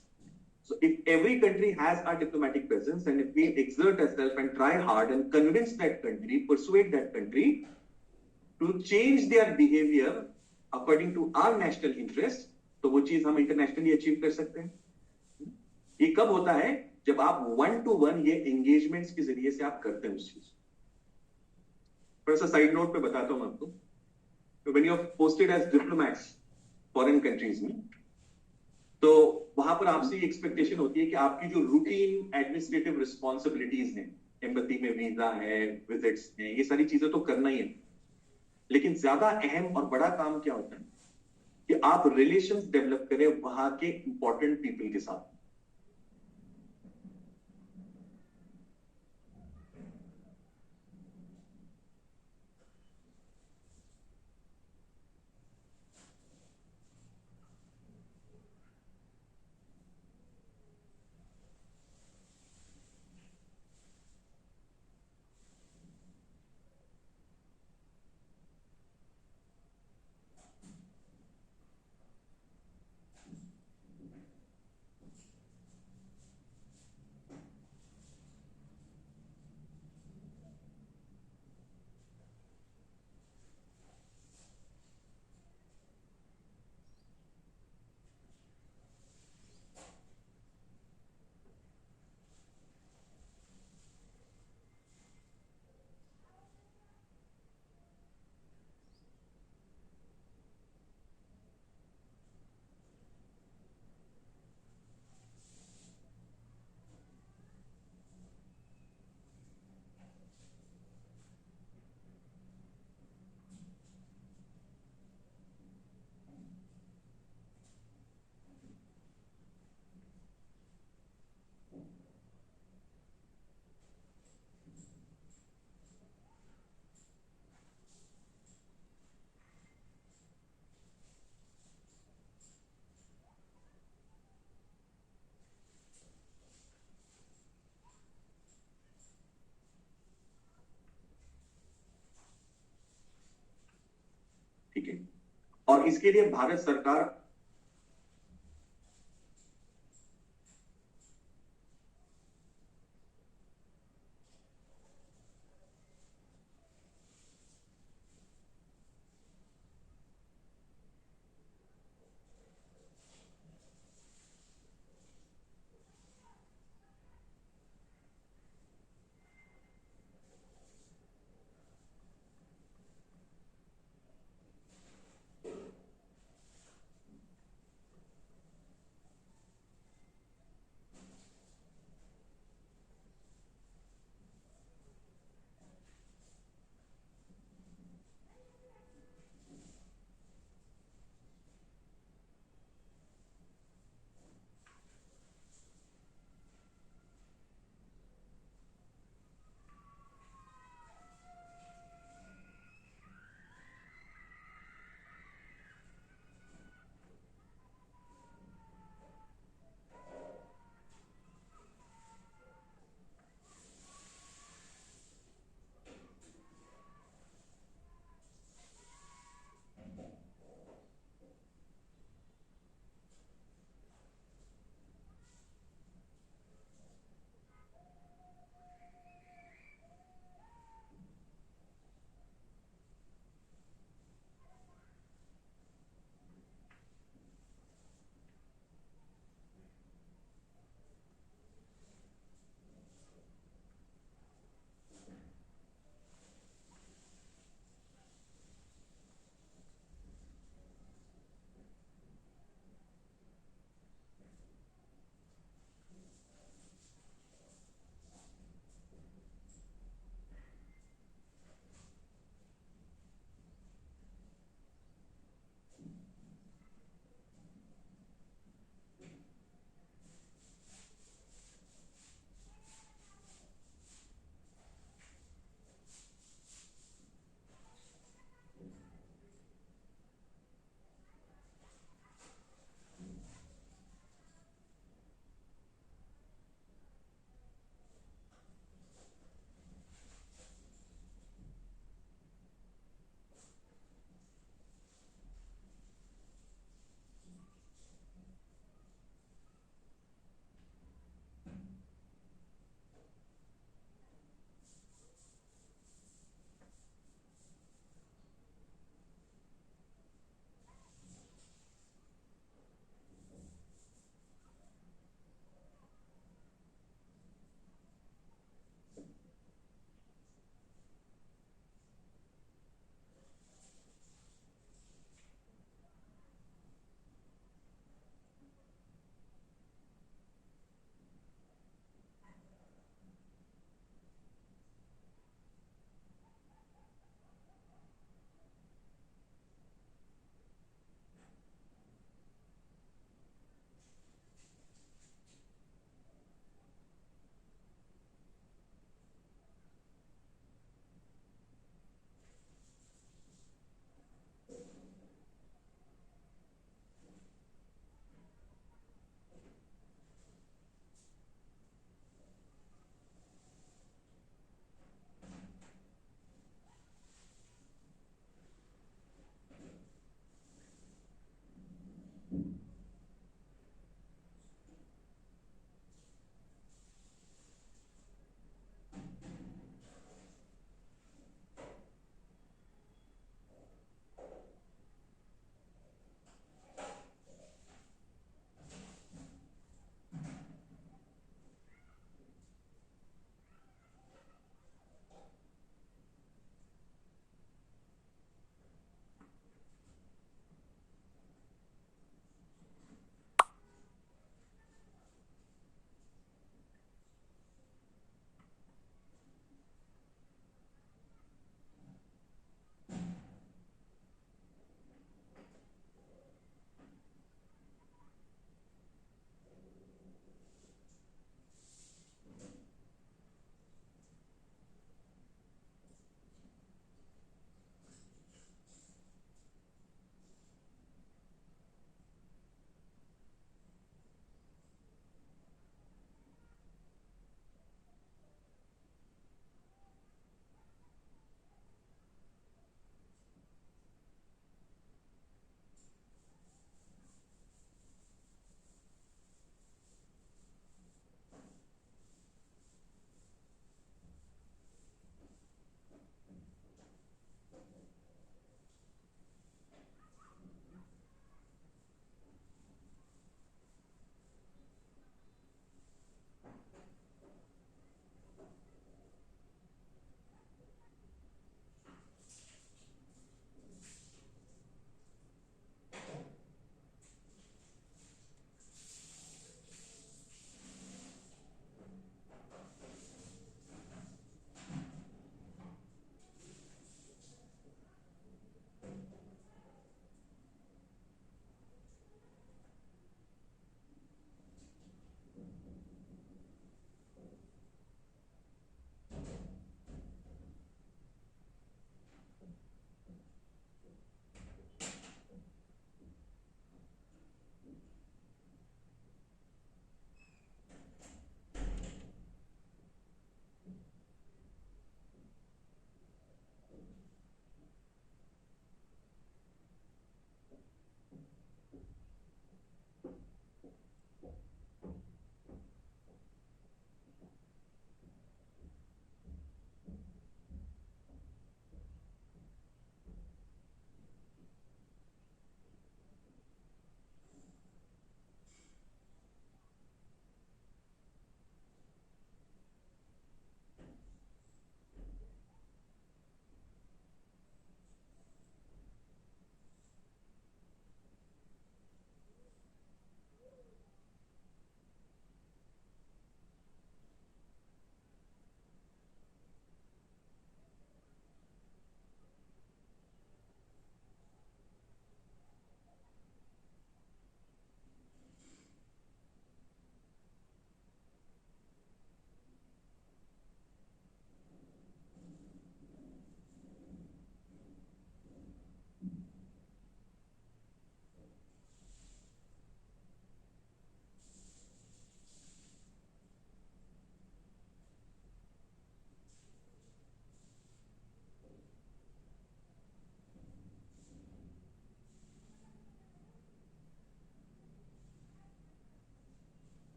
So if every country has a diplomatic presence, and if we exert ourselves and try hard and convince that country, persuade that country to change their behavior according to our national interest, तो वो चीज हम internationally achieve कर सकते हैं. ये कब होता है? जब आप 1-to-1 ये एंगेजमेंट्स के जरिए से आप करते हैं उस चीज. थोड़ा सा साइड नोट पे बताता हूं आपको. When you are posted as diplomats foreign countries में, तो वहां पर आपसे ये एक्सपेक्टेशन होती है कि आपकी जो रूटीन एडमिनिस्ट्रेटिव रिस्पॉन्सिबिलिटीज हैं, एम्बेसी में वीजा है, विजिट्स हैं, ये सारी चीजें तो करना ही है. लेकिन ज्यादा अहम और बड़ा काम क्या होता है कि आप रिलेशंस डेवलप करें वहां के इंपॉर्टेंट पीपल के साथ. और इसके लिए भारत सरकार